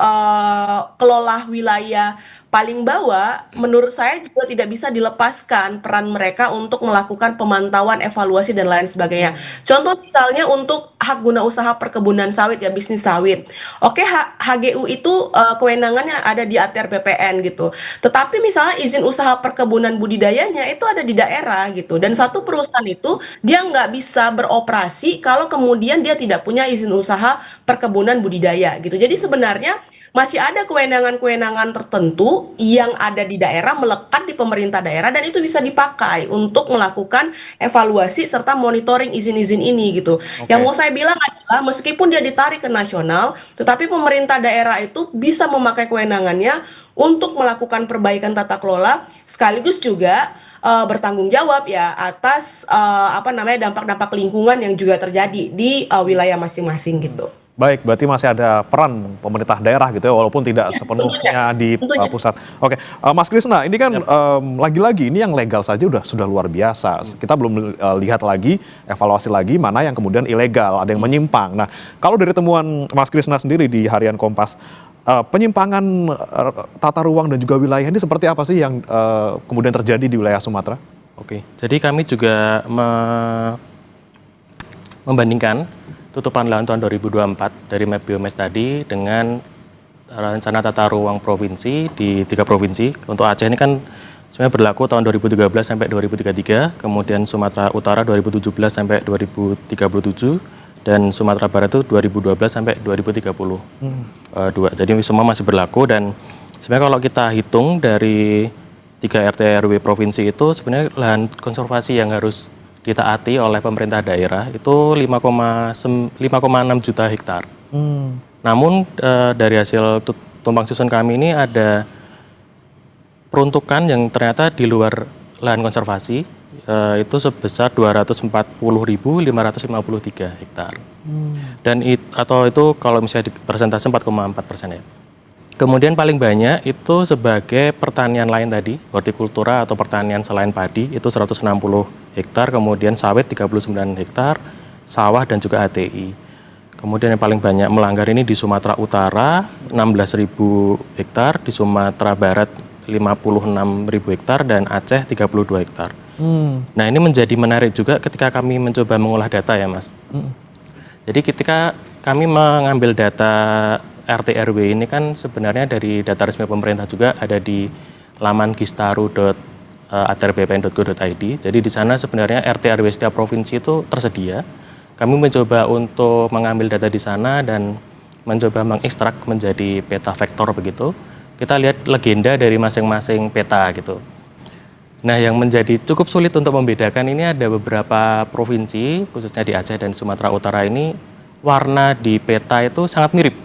kelola wilayah paling bawah, menurut saya juga tidak bisa dilepaskan peran mereka untuk melakukan pemantauan, evaluasi dan lain sebagainya. Contoh misalnya untuk hak guna usaha perkebunan sawit ya, bisnis sawit. Oke, HGU itu kewenangannya ada di ATR BPN gitu. Tetapi misalnya izin usaha perkebunan budidayanya itu ada di daerah gitu. Dan satu perusahaan itu dia nggak bisa beroperasi kalau kemudian dia tidak punya izin usaha perkebunan budidaya gitu. Jadi sebenarnya masih ada kewenangan-kewenangan tertentu yang ada di daerah, melekat di pemerintah daerah, dan itu bisa dipakai untuk melakukan evaluasi serta monitoring izin-izin ini gitu. Yang mau saya bilang adalah meskipun dia ditarik ke nasional, tetapi pemerintah daerah itu bisa memakai kewenangannya untuk melakukan perbaikan tata kelola, sekaligus juga bertanggung jawab ya atas dampak-dampak lingkungan yang juga terjadi di wilayah masing-masing gitu. Baik, berarti masih ada peran pemerintah daerah gitu ya, walaupun tidak sepenuhnya di pusat. Oke, Mas Krisna, ini kan lagi-lagi ini yang legal saja sudah luar biasa. Kita belum lihat lagi, evaluasi lagi mana yang kemudian ilegal, ada yang menyimpang. Nah, kalau dari temuan Mas Krisna sendiri di Harian Kompas, penyimpangan tata ruang dan juga wilayah ini seperti apa sih yang kemudian terjadi di wilayah Sumatera? Oke, jadi kami juga membandingkan tutupan lahan tahun 2024 dari map biomes tadi dengan rencana tata ruang provinsi di 3 provinsi. Untuk Aceh ini kan sebenarnya berlaku tahun 2013 sampai 2033, kemudian Sumatera Utara 2017 sampai 2037, dan Sumatera Barat itu 2012 sampai 2030. Jadi semua masih berlaku, dan sebenarnya kalau kita hitung dari 3 RT RW provinsi itu sebenarnya lahan konservasi yang harus ditaati oleh pemerintah daerah itu 5,6 juta hektar. Namun dari hasil tumpang susun kami ini ada peruntukan yang ternyata di luar lahan konservasi itu sebesar 240.553 hektar. Dan atau itu kalau misalnya di persentase 4,4% ya. Kemudian paling banyak itu sebagai pertanian lain tadi, hortikultura atau pertanian selain padi itu 160 hektar, kemudian sawit 39 hektar, sawah dan juga HTI. Kemudian yang paling banyak melanggar ini di Sumatera Utara 16.000 hektar, di Sumatera Barat 56.000 hektar, dan Aceh 32 hektar. Nah, ini menjadi menarik juga ketika kami mencoba mengolah data ya Mas. Jadi ketika kami mengambil data RT RW ini kan sebenarnya dari data resmi pemerintah juga ada di laman kistaru.atrbpn.go.id. Jadi di sana sebenarnya RT RW setiap provinsi itu tersedia. Kami mencoba untuk mengambil data di sana dan mencoba mengekstrak menjadi peta vektor begitu. Kita lihat legenda dari masing-masing peta gitu. Nah, yang menjadi cukup sulit untuk membedakan ini ada beberapa provinsi, khususnya di Aceh dan Sumatera Utara ini, warna di peta itu sangat mirip.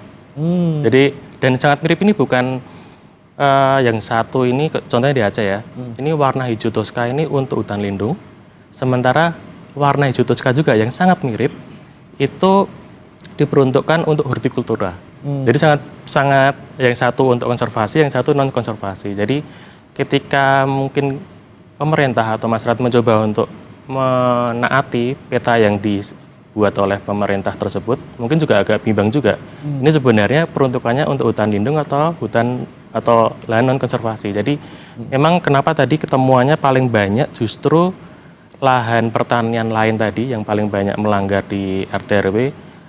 Jadi, dan sangat mirip ini bukan yang satu ini, contohnya di Aceh ya, ini warna hijau toska ini untuk hutan lindung, sementara warna hijau toska juga yang sangat mirip itu diperuntukkan untuk hortikultura. Jadi sangat yang satu untuk konservasi, yang satu non konservasi. Jadi ketika mungkin pemerintah atau masyarakat mencoba untuk menaati peta yang dibuat oleh pemerintah tersebut, mungkin juga agak bimbang juga. Ini sebenarnya peruntukannya untuk hutan lindung atau hutan atau lahan non konservasi. Jadi memang kenapa tadi ketemuannya paling banyak justru lahan pertanian lain tadi yang paling banyak melanggar di RT RW.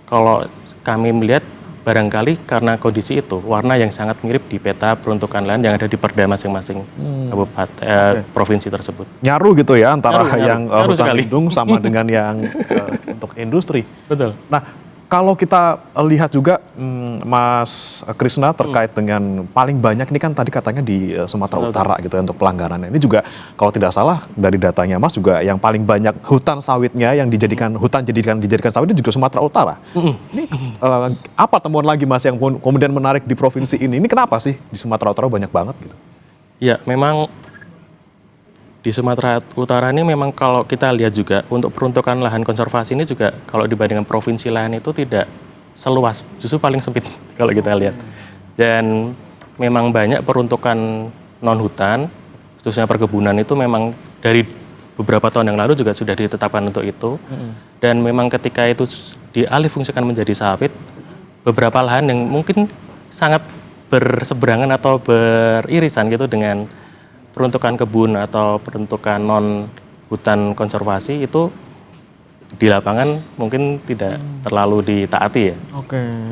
Kalau kami melihat barangkali karena kondisi itu, warna yang sangat mirip di peta peruntukan lahan yang ada di perda masing-masing kabupaten provinsi tersebut. Nyaru gitu ya antara yang nyaru hutan sekali. lindung sama dengan yang untuk industri. Betul. Nah, kalau kita lihat juga Mas Krisna terkait dengan paling banyak ini kan tadi katanya di Sumatera Utara gitu ya untuk pelanggarannya. Ini juga kalau tidak salah dari datanya Mas juga yang paling banyak hutan sawitnya yang dijadikan sawit itu juga Sumatera Utara. Ini apa temuan lagi Mas yang kemudian menarik di provinsi ini? Ini kenapa sih di Sumatera Utara banyak banget gitu? Ya, memang di Sumatera Utara ini memang kalau kita lihat juga untuk peruntukan lahan konservasi ini juga kalau dibandingkan provinsi lain itu tidak seluas, justru paling sempit kalau kita lihat. Dan memang banyak peruntukan non hutan, khususnya perkebunan itu memang dari beberapa tahun yang lalu juga sudah ditetapkan untuk itu. Dan memang ketika itu dialih fungsikan menjadi sawit, beberapa lahan yang mungkin sangat berseberangan atau beririsan gitu dengan peruntukan kebun atau peruntukan non hutan konservasi itu di lapangan mungkin tidak terlalu ditaati ya.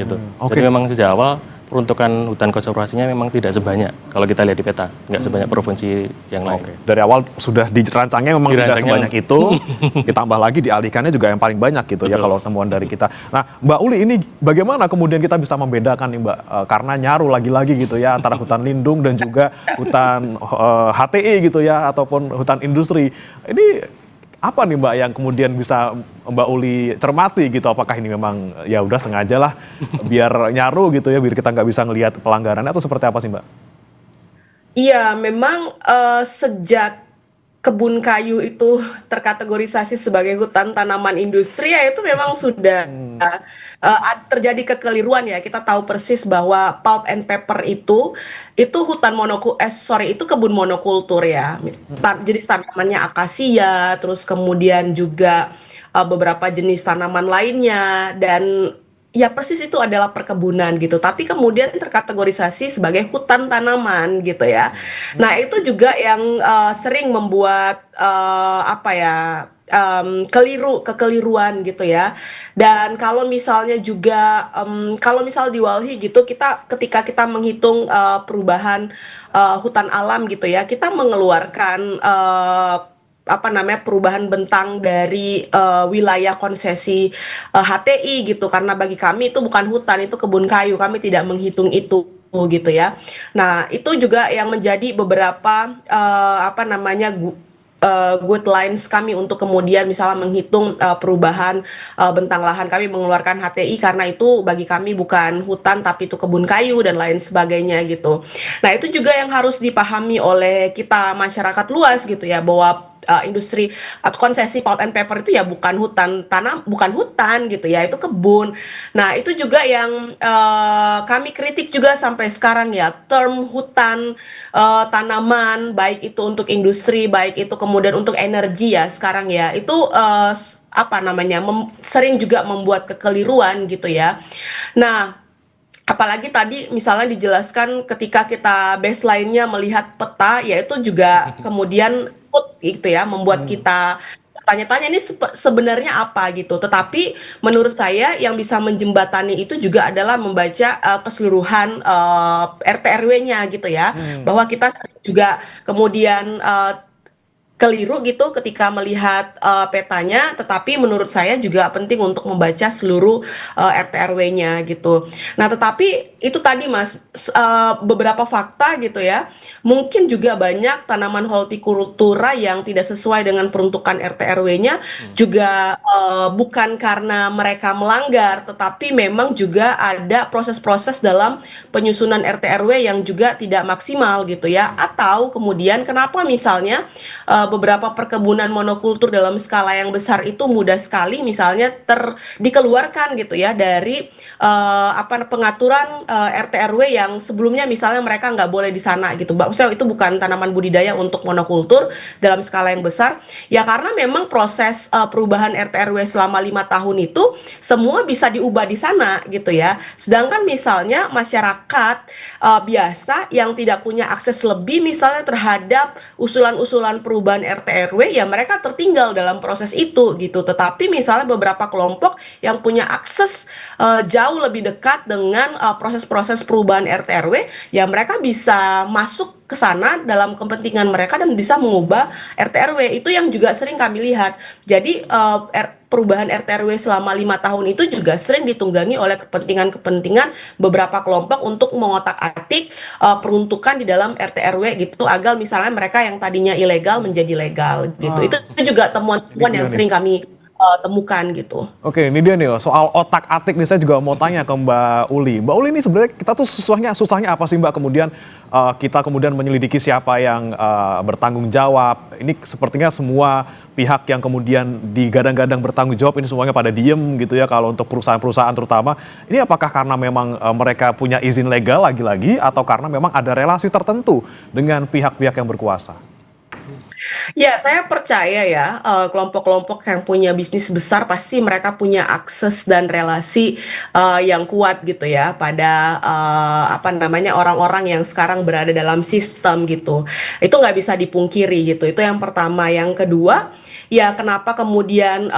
Gitu. Jadi memang sejak awal peruntukan hutan konservasinya memang tidak sebanyak kalau kita lihat di peta, nggak sebanyak provinsi yang lain. Dari awal sudah dirancangnya memang tidak sebanyak itu, ditambah lagi dialihkannya juga yang paling banyak gitu. Betul. Ya kalau temuan dari kita. Nah, Mbak Uli ini bagaimana kemudian kita bisa membedakan nih Mbak, karena nyaru lagi-lagi gitu ya antara hutan lindung dan juga hutan HTI gitu ya ataupun hutan industri. Ini apa nih Mbak yang kemudian bisa Mbak Uli cermati gitu, apakah ini memang ya udah sengaja lah biar nyaru gitu ya, biar kita nggak bisa ngelihat pelanggarannya atau seperti apa sih Mbak? Iya, memang sejak kebun kayu itu terkategorisasi sebagai hutan tanaman industri ya itu memang sudah terjadi kekeliruan ya. Kita tahu persis bahwa pulp and paper itu kebun monokultur ya. Jadi tanamannya akasia, terus kemudian juga beberapa jenis tanaman lainnya, dan ya persis itu adalah perkebunan gitu, tapi kemudian terkategorisasi sebagai hutan tanaman gitu ya. Nah itu juga yang sering membuat kekeliruan gitu ya. Dan kalau misalnya juga kalau misal di Walhi gitu ketika kita menghitung perubahan hutan alam gitu ya, kita mengeluarkan perubahan bentang dari wilayah konsesi HTI gitu, karena bagi kami itu bukan hutan, itu kebun kayu, kami tidak menghitung itu gitu ya. Nah, itu juga yang menjadi beberapa guidelines kami untuk kemudian misalnya menghitung perubahan bentang lahan. Kami mengeluarkan HTI karena itu bagi kami bukan hutan tapi itu kebun kayu dan lain sebagainya gitu. Nah, itu juga yang harus dipahami oleh kita masyarakat luas gitu ya, bahwa industri atau konsesi pulp and paper itu ya bukan hutan gitu ya, itu kebun. Nah, itu juga yang kami kritik juga sampai sekarang ya, term hutan, tanaman, baik itu untuk industri, baik itu kemudian untuk energi ya sekarang ya, itu sering juga membuat kekeliruan gitu ya. Nah, apalagi tadi misalnya dijelaskan ketika kita baseline-nya melihat peta, yaitu juga kemudian ikut gitu ya, membuat kita tanya-tanya ini sebenarnya apa gitu. Tetapi menurut saya yang bisa menjembatani itu juga adalah membaca keseluruhan RT RW-nya gitu ya, bahwa kita juga kemudian keliru gitu ketika melihat petanya, tetapi menurut saya juga penting untuk membaca seluruh RT RW-nya gitu. Nah, tetapi itu tadi Mas, beberapa fakta gitu ya, mungkin juga banyak tanaman hortikultura yang tidak sesuai dengan peruntukan RT RW-nya, juga bukan karena mereka melanggar, tetapi memang juga ada proses-proses dalam penyusunan RT RW yang juga tidak maksimal gitu ya. Atau kemudian kenapa misalnya beberapa perkebunan monokultur dalam skala yang besar itu mudah sekali misalnya dikeluarkan gitu ya dari pengaturan RT RW yang sebelumnya misalnya mereka nggak boleh di sana gitu. Maksudnya itu bukan tanaman budidaya untuk monokultur dalam skala yang besar. Ya karena memang proses perubahan RT RW selama 5 tahun itu semua bisa diubah di sana gitu ya. Sedangkan misalnya masyarakat biasa yang tidak punya akses lebih misalnya terhadap usulan-usulan perubahan RT RW, ya mereka tertinggal dalam proses itu gitu. Tetapi misalnya beberapa kelompok yang punya akses jauh lebih dekat dengan proses-proses perubahan RT RW, ya mereka bisa masuk ke sana dalam kepentingan mereka dan bisa mengubah RT RW. Itu yang juga sering kami lihat. Jadi perubahan RT RW selama 5 tahun itu juga sering ditunggangi oleh kepentingan-kepentingan beberapa kelompok untuk mengotak-atik peruntukan di dalam RT RW gitu, agar misalnya mereka yang tadinya ilegal menjadi legal gitu. Itu juga temuan-temuan yang sering kami temukan gitu. Oke, ini dia nih soal otak-atik nih, saya juga mau tanya ke Mbak Uli. Mbak Uli, ini sebenarnya kita tuh susahnya apa sih Mbak, kemudian kita kemudian menyelidiki siapa yang bertanggung jawab. Ini sepertinya semua pihak yang kemudian digadang-gadang bertanggung jawab ini semuanya pada diem gitu ya, kalau untuk perusahaan-perusahaan terutama. Ini apakah karena memang mereka punya izin legal lagi-lagi, atau karena memang ada relasi tertentu dengan pihak-pihak yang berkuasa? Ya, saya percaya ya, kelompok-kelompok yang punya bisnis besar pasti mereka punya akses dan relasi yang kuat gitu ya pada orang-orang yang sekarang berada dalam sistem gitu. Itu nggak bisa dipungkiri gitu. Itu yang pertama. Yang kedua, ya kenapa kemudian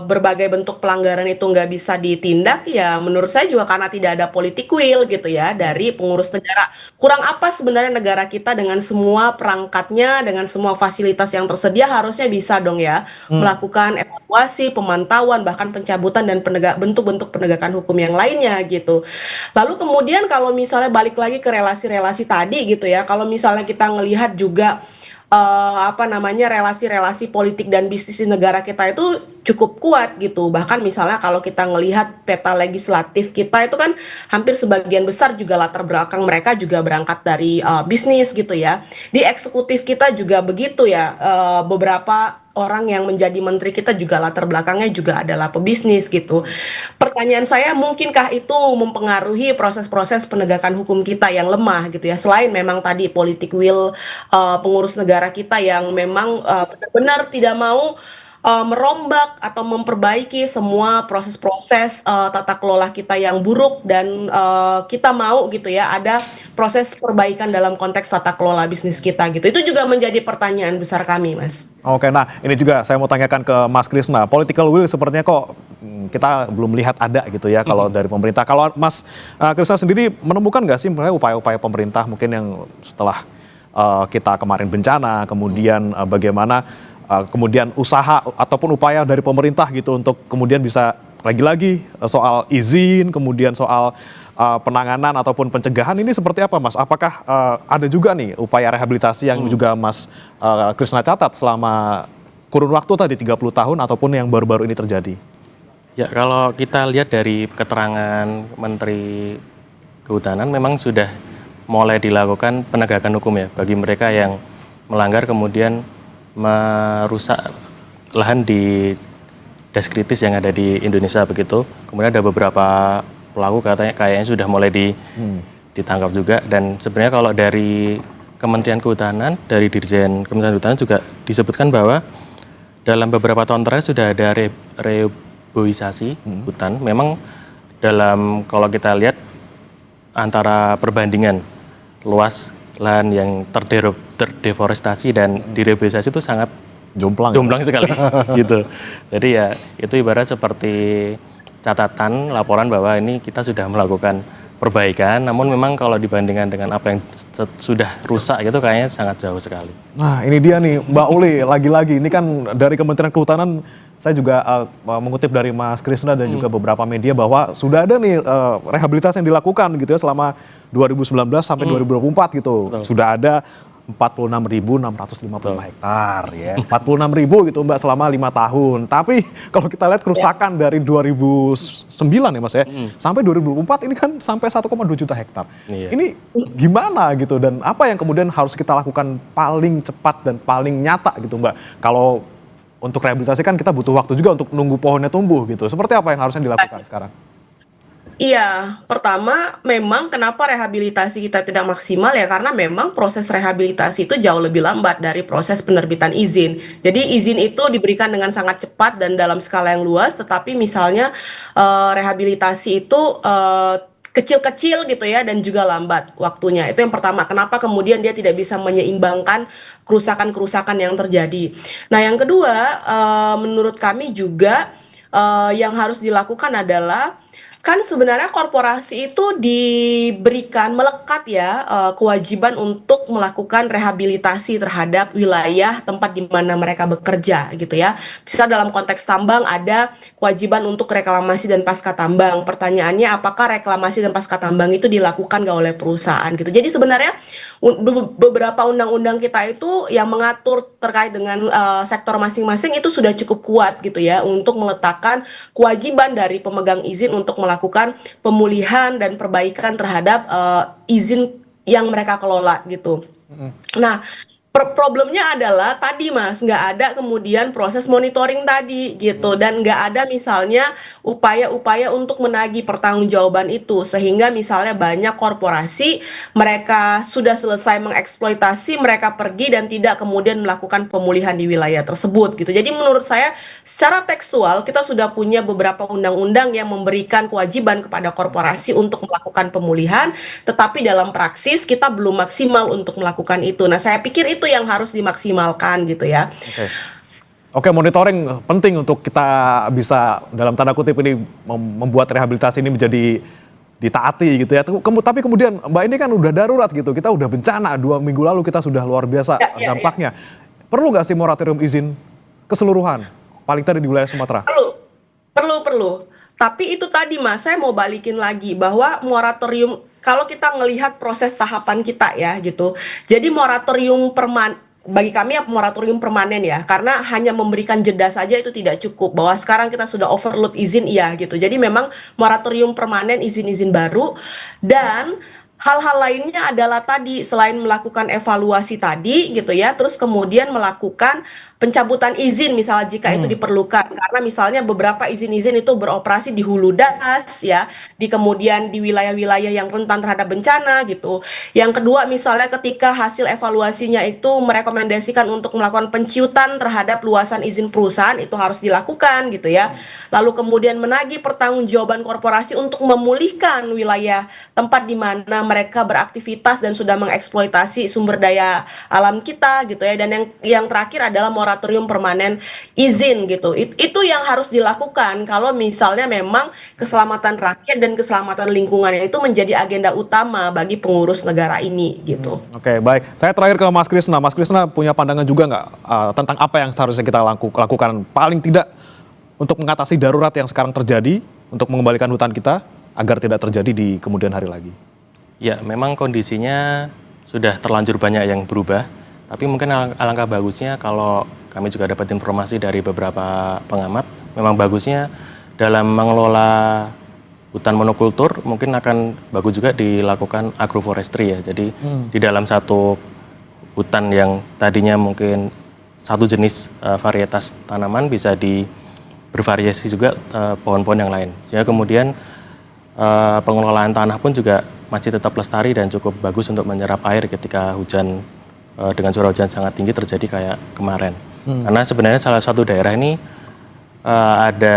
berbagai bentuk pelanggaran itu nggak bisa ditindak, ya menurut saya juga karena tidak ada politik will gitu ya dari pengurus negara. Kurang apa sebenarnya negara kita dengan semua perangkatnya, dengan semua fasilitas yang tersedia, harusnya bisa dong ya melakukan evaluasi, pemantauan, bahkan pencabutan dan bentuk-bentuk penegakan hukum yang lainnya gitu. Lalu kemudian kalau misalnya balik lagi ke relasi-relasi tadi gitu ya, kalau misalnya kita ngelihat juga relasi-relasi politik dan bisnis di negara kita itu cukup kuat gitu. Bahkan misalnya kalau kita ngelihat peta legislatif kita itu kan hampir sebagian besar juga latar belakang mereka juga berangkat dari bisnis gitu ya. Di eksekutif kita juga begitu ya, beberapa orang yang menjadi menteri kita juga latar belakangnya juga adalah pebisnis gitu. Pertanyaan saya, mungkinkah itu mempengaruhi proses-proses penegakan hukum kita yang lemah gitu ya, selain memang tadi politik will pengurus negara kita yang memang benar-benar tidak mau merombak atau memperbaiki semua proses-proses tata kelola kita yang buruk dan kita mau gitu ya ada proses perbaikan dalam konteks tata kelola bisnis kita gitu. Itu juga menjadi pertanyaan besar kami, Mas. Oke, nah ini juga saya mau tanyakan ke Mas Krisna. Political will sepertinya kok kita belum lihat ada gitu ya kalau dari pemerintah. Kalau Mas Krisna sendiri menemukan nggak sih upaya-upaya pemerintah mungkin yang setelah kita kemarin bencana, kemudian bagaimana kemudian usaha ataupun upaya dari pemerintah gitu untuk kemudian bisa lagi-lagi soal izin, kemudian soal penanganan ataupun pencegahan ini seperti apa, Mas? Apakah ada juga nih upaya rehabilitasi yang juga Mas Krisna catat selama kurun waktu tadi 30 tahun ataupun yang baru-baru ini terjadi? Ya, kalau kita lihat dari keterangan Menteri Kehutanan memang sudah mulai dilakukan penegakan hukum ya bagi mereka yang melanggar kemudian merusak lahan di des kritis yang ada di Indonesia begitu. Kemudian ada beberapa pelaku kayaknya sudah mulai ditangkap juga, dan sebenarnya kalau dari Kementerian Kehutanan, dari Dirjen Kementerian Kehutanan juga disebutkan bahwa dalam beberapa tahun terakhir sudah ada reboisasi hutan. Memang dalam kalau kita lihat antara perbandingan luas lahan yang terdeforestasi dan direboisasi itu sangat jomplang sekali gitu. Jadi ya itu ibarat seperti catatan laporan bahwa ini kita sudah melakukan perbaikan, namun memang kalau dibandingkan dengan apa yang sudah rusak gitu kayaknya sangat jauh sekali. Nah ini dia nih Mbak Uli, lagi-lagi ini kan dari Kementerian Kehutanan, saya juga mengutip dari Mas Krisna dan juga beberapa media bahwa sudah ada nih rehabilitasi yang dilakukan gitu ya selama 2019 sampai 2024 gitu. Sudah ada 46.655 hektar ya. 46.000 gitu Mbak selama 5 tahun. Tapi kalau kita lihat kerusakan dari 2009 ya Mas ya, sampai 2024 ini kan sampai 1,2 juta hektar. Ini gimana gitu dan apa yang kemudian harus kita lakukan paling cepat dan paling nyata gitu Mbak? Kalau untuk rehabilitasi kan kita butuh waktu juga untuk nunggu pohonnya tumbuh gitu. Seperti apa yang harusnya dilakukan sekarang? Iya, pertama memang kenapa rehabilitasi kita tidak maksimal ya karena memang proses rehabilitasi itu jauh lebih lambat dari proses penerbitan izin. Jadi izin itu diberikan dengan sangat cepat dan dalam skala yang luas, tetapi misalnya rehabilitasi itu kecil-kecil gitu ya dan juga lambat waktunya. Itu yang pertama, kenapa kemudian dia tidak bisa menyeimbangkan kerusakan-kerusakan yang terjadi. Nah yang kedua, menurut kami juga yang harus dilakukan adalah kan sebenarnya korporasi itu diberikan melekat ya kewajiban untuk melakukan rehabilitasi terhadap wilayah tempat di mana mereka bekerja gitu ya. Bisa dalam konteks tambang ada kewajiban untuk reklamasi dan pasca tambang. Pertanyaannya apakah reklamasi dan pasca tambang itu dilakukan nggak oleh perusahaan gitu. Jadi sebenarnya beberapa undang-undang kita itu yang mengatur terkait dengan sektor masing-masing itu sudah cukup kuat gitu ya untuk meletakkan kewajiban dari pemegang izin untuk melakukan pemulihan dan perbaikan terhadap izin yang mereka kelola gitu. Nah, problemnya adalah tadi Mas, nggak ada kemudian proses monitoring tadi gitu dan nggak ada misalnya upaya-upaya untuk menagih pertanggungjawaban itu sehingga misalnya banyak korporasi mereka sudah selesai mengeksploitasi mereka pergi dan tidak kemudian melakukan pemulihan di wilayah tersebut gitu. Jadi menurut saya secara tekstual kita sudah punya beberapa undang-undang yang memberikan kewajiban kepada korporasi untuk melakukan pemulihan, tetapi dalam praksis kita belum maksimal untuk melakukan itu. Nah saya pikir itu yang harus dimaksimalkan gitu ya. Oke, monitoring penting untuk kita bisa dalam tanda kutip ini membuat rehabilitasi ini menjadi ditaati gitu ya. Tapi kemudian Mbak ini kan udah darurat gitu, kita udah bencana 2 minggu lalu kita sudah luar biasa dampaknya. Perlu nggak sih moratorium izin keseluruhan? Paling tadi di wilayah Sumatera. Perlu. Tapi itu tadi Mas, saya mau balikin lagi bahwa moratorium kalau kita ngelihat proses tahapan kita ya gitu. Jadi moratorium bagi kami moratorium permanen ya, karena hanya memberikan jeda saja itu tidak cukup. Bahwa sekarang kita sudah overload izin iya gitu. Jadi memang moratorium permanen izin-izin baru dan hal-hal lainnya adalah tadi selain melakukan evaluasi tadi gitu ya, terus kemudian melakukan pencabutan izin misalnya jika itu diperlukan, karena misalnya beberapa izin-izin itu beroperasi di hulu das ya, kemudian di wilayah-wilayah yang rentan terhadap bencana gitu. Yang kedua misalnya ketika hasil evaluasinya itu merekomendasikan untuk melakukan penciutan terhadap luasan izin perusahaan, itu harus dilakukan gitu ya. Lalu kemudian menagih pertanggungjawaban korporasi untuk memulihkan wilayah tempat di mana mereka beraktivitas dan sudah mengeksploitasi sumber daya alam kita gitu ya. Dan yang terakhir adalah moratorium permanen izin gitu. Itu yang harus dilakukan kalau misalnya memang keselamatan rakyat dan keselamatan lingkungannya itu menjadi agenda utama bagi pengurus negara ini gitu. Oke, baik. Saya terakhir ke Mas Krisna. Mas Krisna punya pandangan juga nggak tentang apa yang seharusnya kita lakukan paling tidak untuk mengatasi darurat yang sekarang terjadi, untuk mengembalikan hutan kita agar tidak terjadi di kemudian hari lagi? Ya, memang kondisinya sudah terlanjur banyak yang berubah, tapi mungkin alangkah bagusnya kalau kami juga dapat informasi dari beberapa pengamat, memang bagusnya dalam mengelola hutan monokultur mungkin akan bagus juga dilakukan agroforestry ya. Jadi di dalam satu hutan yang tadinya mungkin satu jenis varietas tanaman bisa bervariasi juga pohon-pohon yang lain. Ya, kemudian pengelolaan tanah pun juga masih tetap lestari dan cukup bagus untuk menyerap air ketika hujan dengan curah hujan sangat tinggi terjadi kayak kemarin. Karena sebenarnya salah satu daerah ini ada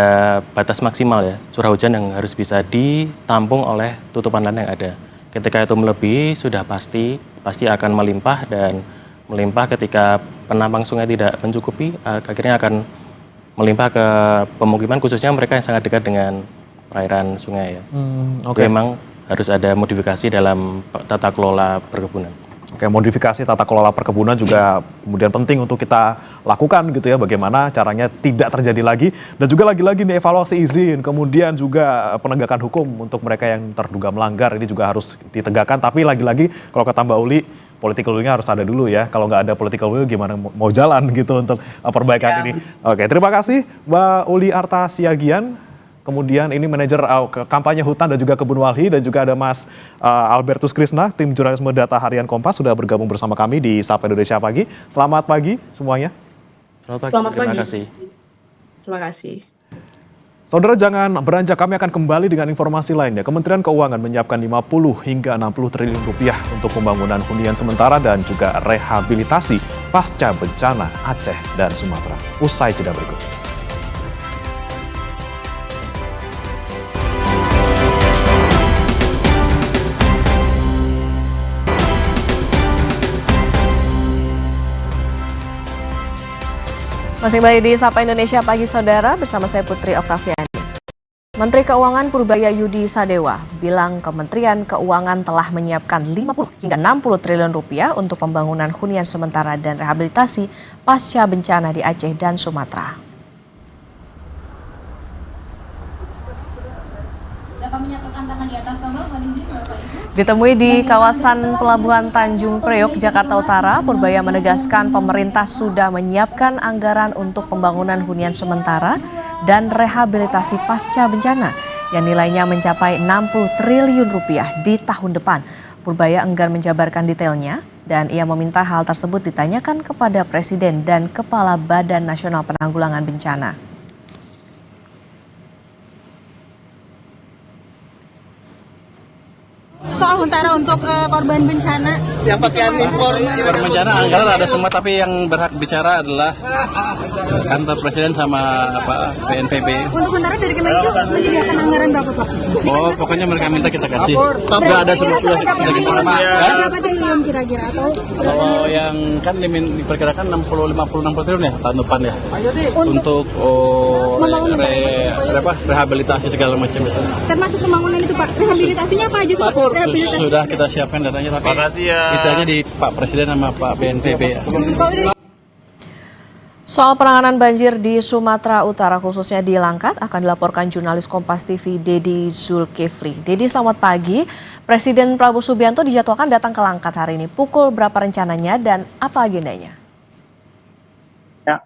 batas maksimal ya curah hujan yang harus bisa ditampung oleh tutupan lahan yang ada. Ketika itu melebihi sudah pasti akan melimpah, dan melimpah ketika penampang sungai tidak mencukupi akhirnya akan melimpah ke pemukiman, khususnya mereka yang sangat dekat dengan perairan sungai ya. Jadi memang harus ada modifikasi dalam tata kelola perkebunan. Oke, modifikasi tata kelola perkebunan juga kemudian penting untuk kita lakukan gitu ya, bagaimana caranya tidak terjadi lagi, dan juga lagi-lagi nih evaluasi izin, kemudian juga penegakan hukum untuk mereka yang terduga melanggar ini juga harus ditegakkan. Tapi lagi-lagi kalau kata Mbak Uli, political will-nya harus ada dulu ya. Kalau nggak ada political will gimana mau jalan gitu untuk perbaikan ini. Oke, terima kasih Mbak Uli Arta Siagian. Kemudian ini manajer kampanye hutan dan juga kebun walhi, dan juga ada Mas Albertus Krisna, tim jurnalisme data harian Kompas, sudah bergabung bersama kami di Sapa Indonesia Pagi. Selamat pagi semuanya. Selamat pagi. Terima kasih. Terima kasih. Saudara, jangan beranjak, kami akan kembali dengan informasi lainnya. Kementerian Keuangan menyiapkan 50 hingga 60 triliun rupiah untuk pembangunan hunian sementara dan juga rehabilitasi pasca bencana Aceh dan Sumatera. Usai jeda berikut. Masih kembali di Sapa Indonesia Pagi Saudara, bersama saya Putri Oktaviani. Menteri Keuangan Purbaya Yudi Sadewa bilang Kementerian Keuangan telah menyiapkan 50 hingga 60 triliun rupiah untuk pembangunan hunian sementara dan rehabilitasi pasca bencana di Aceh dan Sumatera. Ditemui di kawasan Pelabuhan Tanjung Priok, Jakarta Utara, Purbaya menegaskan pemerintah sudah menyiapkan anggaran untuk pembangunan hunian sementara dan rehabilitasi pasca bencana yang nilainya mencapai 60 triliun rupiah di tahun depan. Purbaya enggan menjabarkan detailnya dan ia meminta hal tersebut ditanyakan kepada Presiden dan Kepala Badan Nasional Penanggulangan Bencana. Soal huntara untuk korban bencana. Yang pakaian impor korban bencana anggaran ada semua, tapi yang berhak bicara adalah kantor presiden sama BNPB. Untuk huntara dari Kemenlu menyediakan anggaran berapa, Pak? Oh, pokoknya mereka minta kita kasih. Sudah ada semua, sudah kita. Berapa triliun kira-kira atau? Kalau yang kan diperkirakan 60 triliun ya tahun depan ya. Untuk rehabilitasi segala macam itu. Termasuk pembangunan itu, Pak. Rehabilitasinya apa aja, Pak? Sudah kita siapkan datanya, tapi itu aja di Pak Presiden sama Pak BNPB ya. Soal penanganan banjir di Sumatera Utara, khususnya di Langkat, akan dilaporkan jurnalis Kompas TV Dedi Zulkifli. Dedi, selamat pagi. Presiden Prabowo Subianto dijadwalkan datang ke Langkat hari ini. Pukul berapa rencananya dan apa agendanya? Ya,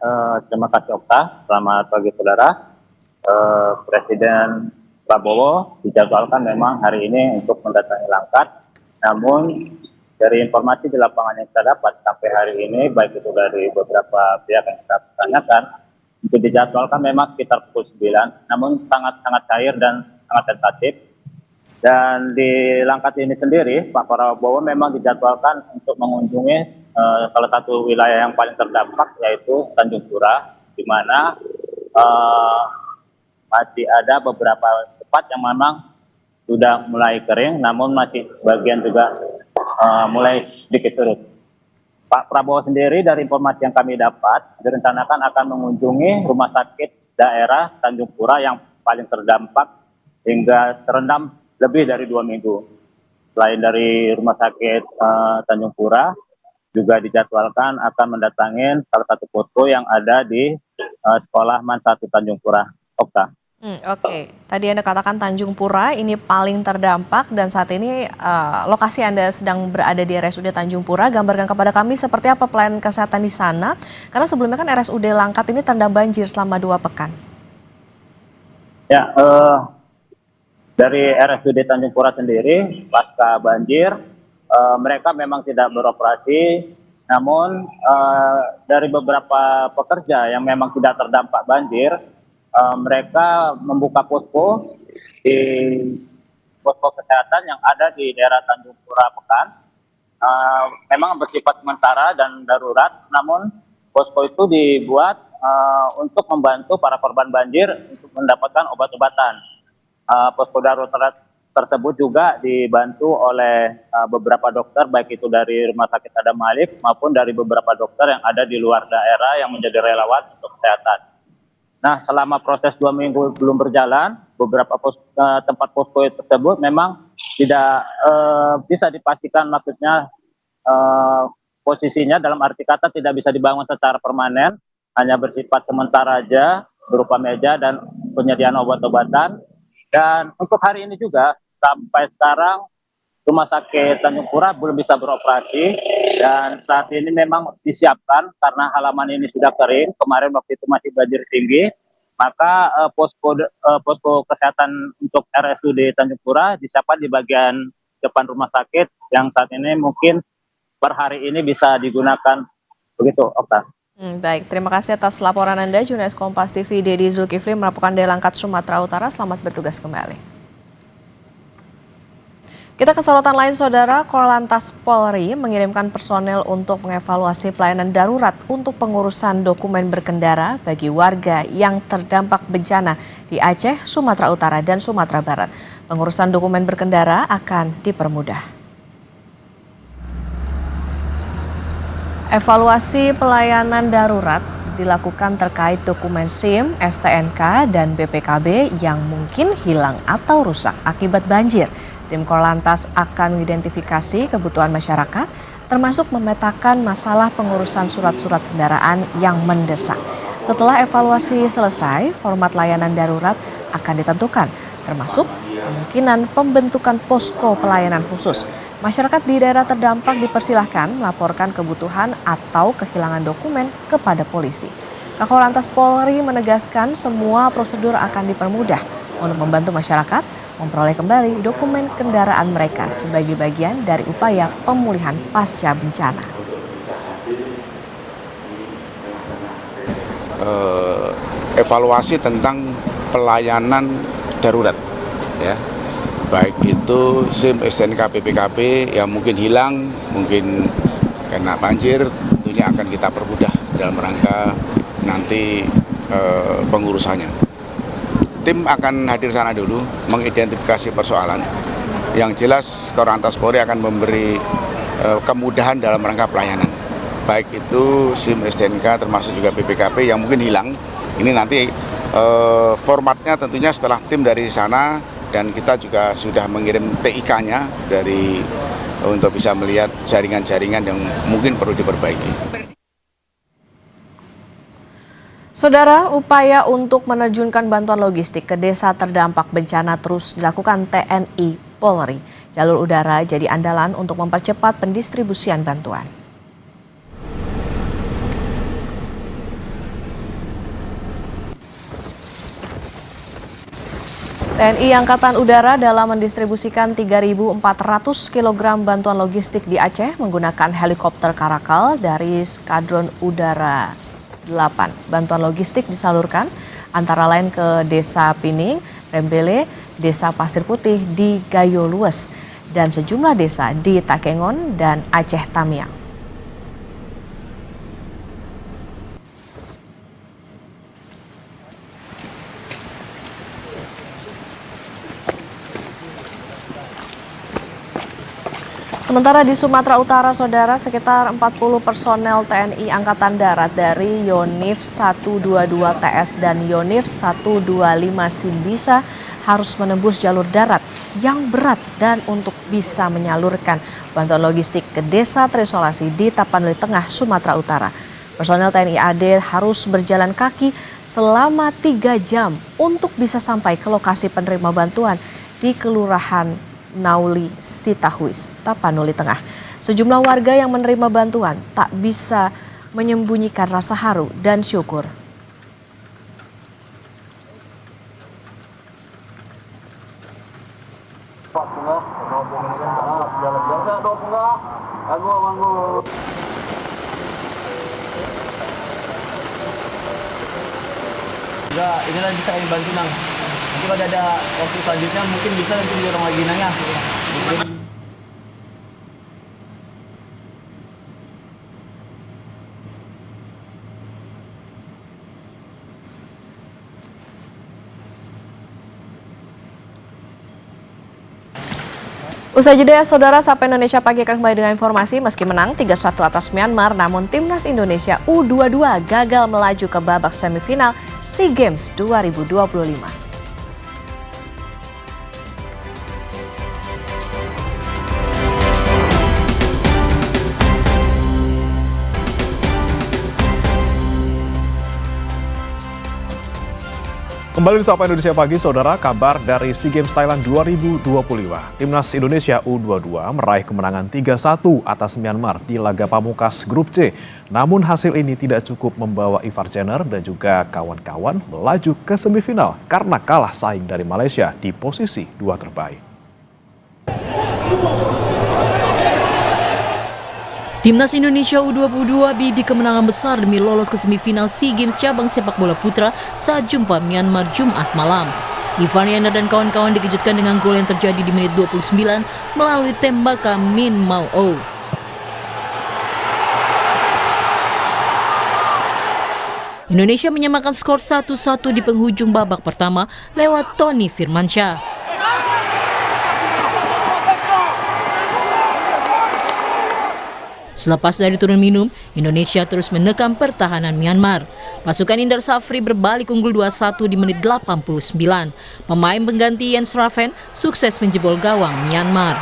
terima kasih Okta. Selamat pagi saudara. Presiden Prabowo dijadwalkan memang hari ini untuk mendatangi Langkat Namun dari informasi di lapangan yang kita dapat sampai hari ini, baik itu dari beberapa pihak yang kita tanyakan, itu dijadwalkan memang sekitar pukul 9, namun sangat-sangat cair dan sangat tentatif. Dan di Langkat ini sendiri, Pak Prabowo memang dijadwalkan untuk mengunjungi salah satu wilayah yang paling terdampak, yaitu Tanjung Pura, di mana masih ada beberapa tempat yang memang sudah mulai kering, namun masih sebagian juga mulai sedikit surut. Pak Prabowo sendiri dari informasi yang kami dapat direncanakan akan mengunjungi rumah sakit daerah Tanjung Pura yang paling terdampak hingga terendam lebih dari 2 minggu. Selain dari rumah sakit Tanjung Pura, juga dijadwalkan akan mendatangin salah satu posko yang ada di Sekolah MAN 1 Tanjung Pura. Okta. Oke, tadi Anda katakan Tanjung Pura ini paling terdampak dan saat ini lokasi Anda sedang berada di RSUD Tanjung Pura. Gambarkan kepada kami seperti apa pelayanan kesehatan di sana, karena sebelumnya kan RSUD Langkat ini terendam banjir selama 2 pekan. Ya, dari RSUD Tanjung Pura sendiri, pasca banjir, mereka memang tidak beroperasi, namun dari beberapa pekerja yang memang tidak terdampak banjir, mereka membuka posko di posko kesehatan yang ada di daerah Tanjung Pura Pekan. Memang bersifat sementara dan darurat, namun posko itu dibuat untuk membantu para korban banjir untuk mendapatkan obat-obatan. Posko darurat tersebut juga dibantu oleh beberapa dokter, baik itu dari Rumah Sakit Adam Malik maupun dari beberapa dokter yang ada di luar daerah yang menjadi relawan untuk kesehatan. Nah, selama proses 2 minggu belum berjalan, beberapa tempat posko tersebut memang tidak bisa dipastikan, maksudnya posisinya dalam arti kata tidak bisa dibangun secara permanen, hanya bersifat sementara aja, berupa meja dan penyediaan obat-obatan. Dan untuk hari ini juga, sampai sekarang Rumah Sakit Tanjung Pura belum bisa beroperasi, dan saat ini memang disiapkan karena halaman ini sudah kering. Kemarin waktu itu masih banjir tinggi, maka posko kesehatan untuk RSUD Tanjung Pura disiapkan di bagian depan rumah sakit yang saat ini mungkin per hari ini bisa digunakan. Begitu, Okta. Baik, terima kasih atas laporan Anda, jurnalis Kompas TV Dedi Zulkifli melaporkan dari Langkat, Sumatera Utara. Selamat bertugas kembali. Kita ke sorotan lain, Saudara. Korlantas Polri mengirimkan personel untuk mengevaluasi pelayanan darurat untuk pengurusan dokumen berkendara bagi warga yang terdampak bencana di Aceh, Sumatera Utara, dan Sumatera Barat. Pengurusan dokumen berkendara akan dipermudah. Evaluasi pelayanan darurat dilakukan terkait dokumen SIM, STNK, dan BPKB yang mungkin hilang atau rusak akibat banjir. Tim Korlantas akan mengidentifikasi kebutuhan masyarakat, termasuk memetakan masalah pengurusan surat-surat kendaraan yang mendesak. Setelah evaluasi selesai, format layanan darurat akan ditentukan, termasuk kemungkinan pembentukan posko pelayanan khusus. Masyarakat di daerah terdampak dipersilahkan melaporkan kebutuhan atau kehilangan dokumen kepada polisi. Kakor Polri menegaskan semua prosedur akan dipermudah untuk membantu masyarakat memperoleh kembali dokumen kendaraan mereka sebagai bagian dari upaya pemulihan pasca bencana. Evaluasi tentang pelayanan darurat, ya, baik itu SIM, STNK, BPKB yang mungkin hilang, mungkin kena banjir, tentunya akan kita permudah dalam rangka nanti pengurusannya. Tim akan hadir sana dulu, mengidentifikasi persoalan. Yang jelas Korlantas Polri akan memberi kemudahan dalam rangka pelayanan. Baik itu SIM, STNK, termasuk juga BPKB yang mungkin hilang. Ini nanti formatnya tentunya setelah tim dari sana, dan kita juga sudah mengirim TIK-nya untuk bisa melihat jaringan-jaringan yang mungkin perlu diperbaiki. Saudara, upaya untuk menerjunkan bantuan logistik ke desa terdampak bencana terus dilakukan TNI Polri. Jalur udara jadi andalan untuk mempercepat pendistribusian bantuan. TNI Angkatan Udara dalam mendistribusikan 3.400 kg bantuan logistik di Aceh menggunakan helikopter Karakal dari Skadron Udara 8. Bantuan logistik disalurkan antara lain ke Desa Pining, Rembele, Desa Pasir Putih di Gayo Lues, dan sejumlah desa di Takengon dan Aceh Tamiang. Sementara di Sumatera Utara, saudara, sekitar 40 personel TNI Angkatan Darat dari Yonif 122 TS dan Yonif 125 Simbisa harus menembus jalur darat yang berat dan untuk bisa menyalurkan bantuan logistik ke desa terisolasi di Tapanuli Tengah, Sumatera Utara. Personel TNI AD harus berjalan kaki selama 3 jam untuk bisa sampai ke lokasi penerima bantuan di Kelurahan Nauli Sitahuis, Tapanuli Tengah. Sejumlah warga yang menerima bantuan tak bisa menyembunyikan rasa haru dan syukur. Enggak, inilah bisa kami bantu, Nang. Nanti kalau ada waktu selanjutnya mungkin bisa nanti dorong lagi, Nang, ya. Usai jeda, saudara, Sapa Indonesia Pagi akan kembali dengan informasi. Meski menang 3-1 atas Myanmar, namun Timnas Indonesia U22 gagal melaju ke babak semifinal SEA Games 2025. Kembali di Sapa Indonesia Pagi, saudara, kabar dari SEA Games Thailand 2025. Timnas Indonesia U22 meraih kemenangan 3-1 atas Myanmar di laga pamungkas Grup C. Namun hasil ini tidak cukup membawa Ivar Jenner dan juga kawan-kawan melaju ke semifinal karena kalah saing dari Malaysia di posisi 2 terbaik. Timnas Indonesia U22 bidik kemenangan besar demi lolos ke semifinal SEA Games cabang sepak bola putra saat jumpa Myanmar Jumat malam. Ivan Jenner dan kawan-kawan dikejutkan dengan gol yang terjadi di menit 29 melalui tembakan Min Mau Oh. Indonesia menyamakan skor 1-1 di penghujung babak pertama lewat Tony Firmansyah. Selepas dari turun minum, Indonesia terus menekan pertahanan Myanmar. Pasukan Indar Safri berbalik unggul 2-1 di menit 89. Pemain pengganti Jens Raven sukses menjebol gawang Myanmar.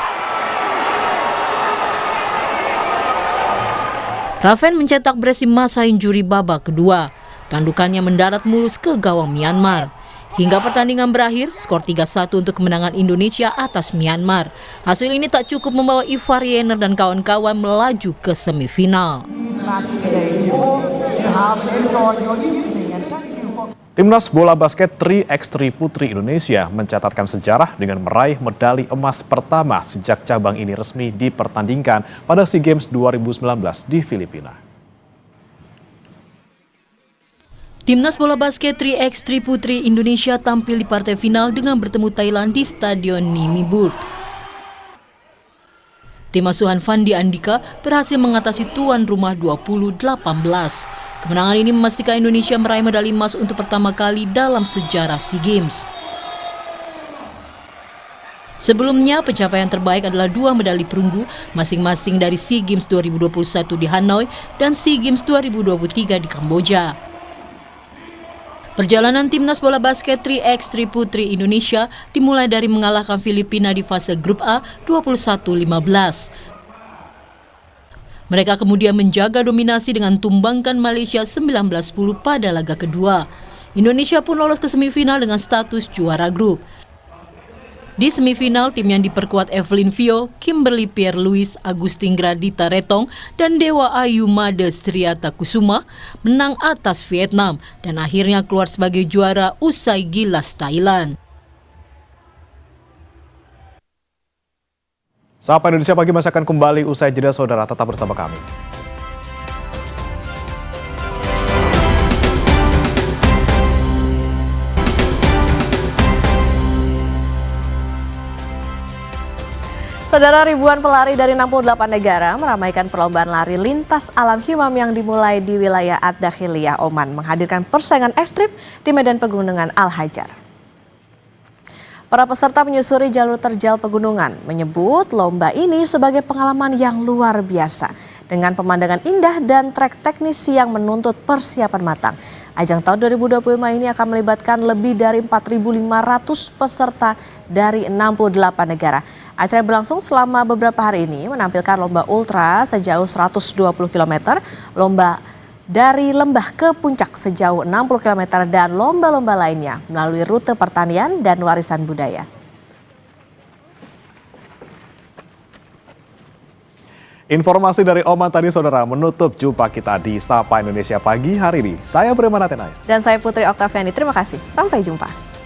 Raven mencetak brace di masa injuri babak kedua. Tandukannya mendarat mulus ke gawang Myanmar. Hingga pertandingan berakhir, skor 3-1 untuk kemenangan Indonesia atas Myanmar. Hasil ini tak cukup membawa Ivar Jenner dan kawan-kawan melaju ke semifinal. Timnas bola basket 3x3 Putri Indonesia mencatatkan sejarah dengan meraih medali emas pertama sejak cabang ini resmi dipertandingkan pada SEA Games 2019 di Filipina. Timnas bola basket 3x3 Putri Indonesia tampil di partai final dengan bertemu Thailand di Stadion Nimiburt. Tim asuhan Fandi Andika berhasil mengatasi tuan rumah 20-18. Kemenangan ini memastikan Indonesia meraih medali emas untuk pertama kali dalam sejarah SEA Games. Sebelumnya, pencapaian terbaik adalah 2 medali perunggu masing-masing dari SEA Games 2021 di Hanoi dan SEA Games 2023 di Kamboja. Perjalanan Timnas bola basket 3x3 Putri Indonesia dimulai dari mengalahkan Filipina di fase grup A 21-15. Mereka kemudian menjaga dominasi dengan tumbangkan Malaysia 19-10 pada laga kedua. Indonesia pun lolos ke semifinal dengan status juara grup. Di semifinal, tim yang diperkuat Evelyn Vio, Kimberly Pierre-Louis, Agustin Gradita Retong, dan Dewa Ayu Made Sriata Kusuma menang atas Vietnam dan akhirnya keluar sebagai juara usai gilas Thailand. Sapa Indonesia Pagi masih akan kembali usai jeda, saudara. Tetap bersama kami. Saudara, ribuan pelari dari 68 negara meramaikan perlombaan lari lintas alam Himam yang dimulai di wilayah Ad-Dakhiliyah, Oman, menghadirkan persaingan ekstrim di medan pegunungan Al-Hajar. Para peserta menyusuri jalur terjal pegunungan, menyebut lomba ini sebagai pengalaman yang luar biasa dengan pemandangan indah dan trek teknis yang menuntut persiapan matang. Ajang tahun 2025 ini akan melibatkan lebih dari 4.500 peserta dari 68 negara. Acara berlangsung selama beberapa hari ini menampilkan lomba ultra sejauh 120 km, lomba dari lembah ke puncak sejauh 60 km, dan lomba-lomba lainnya melalui rute pertanian dan warisan budaya. Informasi dari Oman tadi, saudara, menutup jumpa kita di Sapa Indonesia Pagi hari ini. Saya Bremana Tenaya. Dan saya Putri Oktaviani, terima kasih. Sampai jumpa.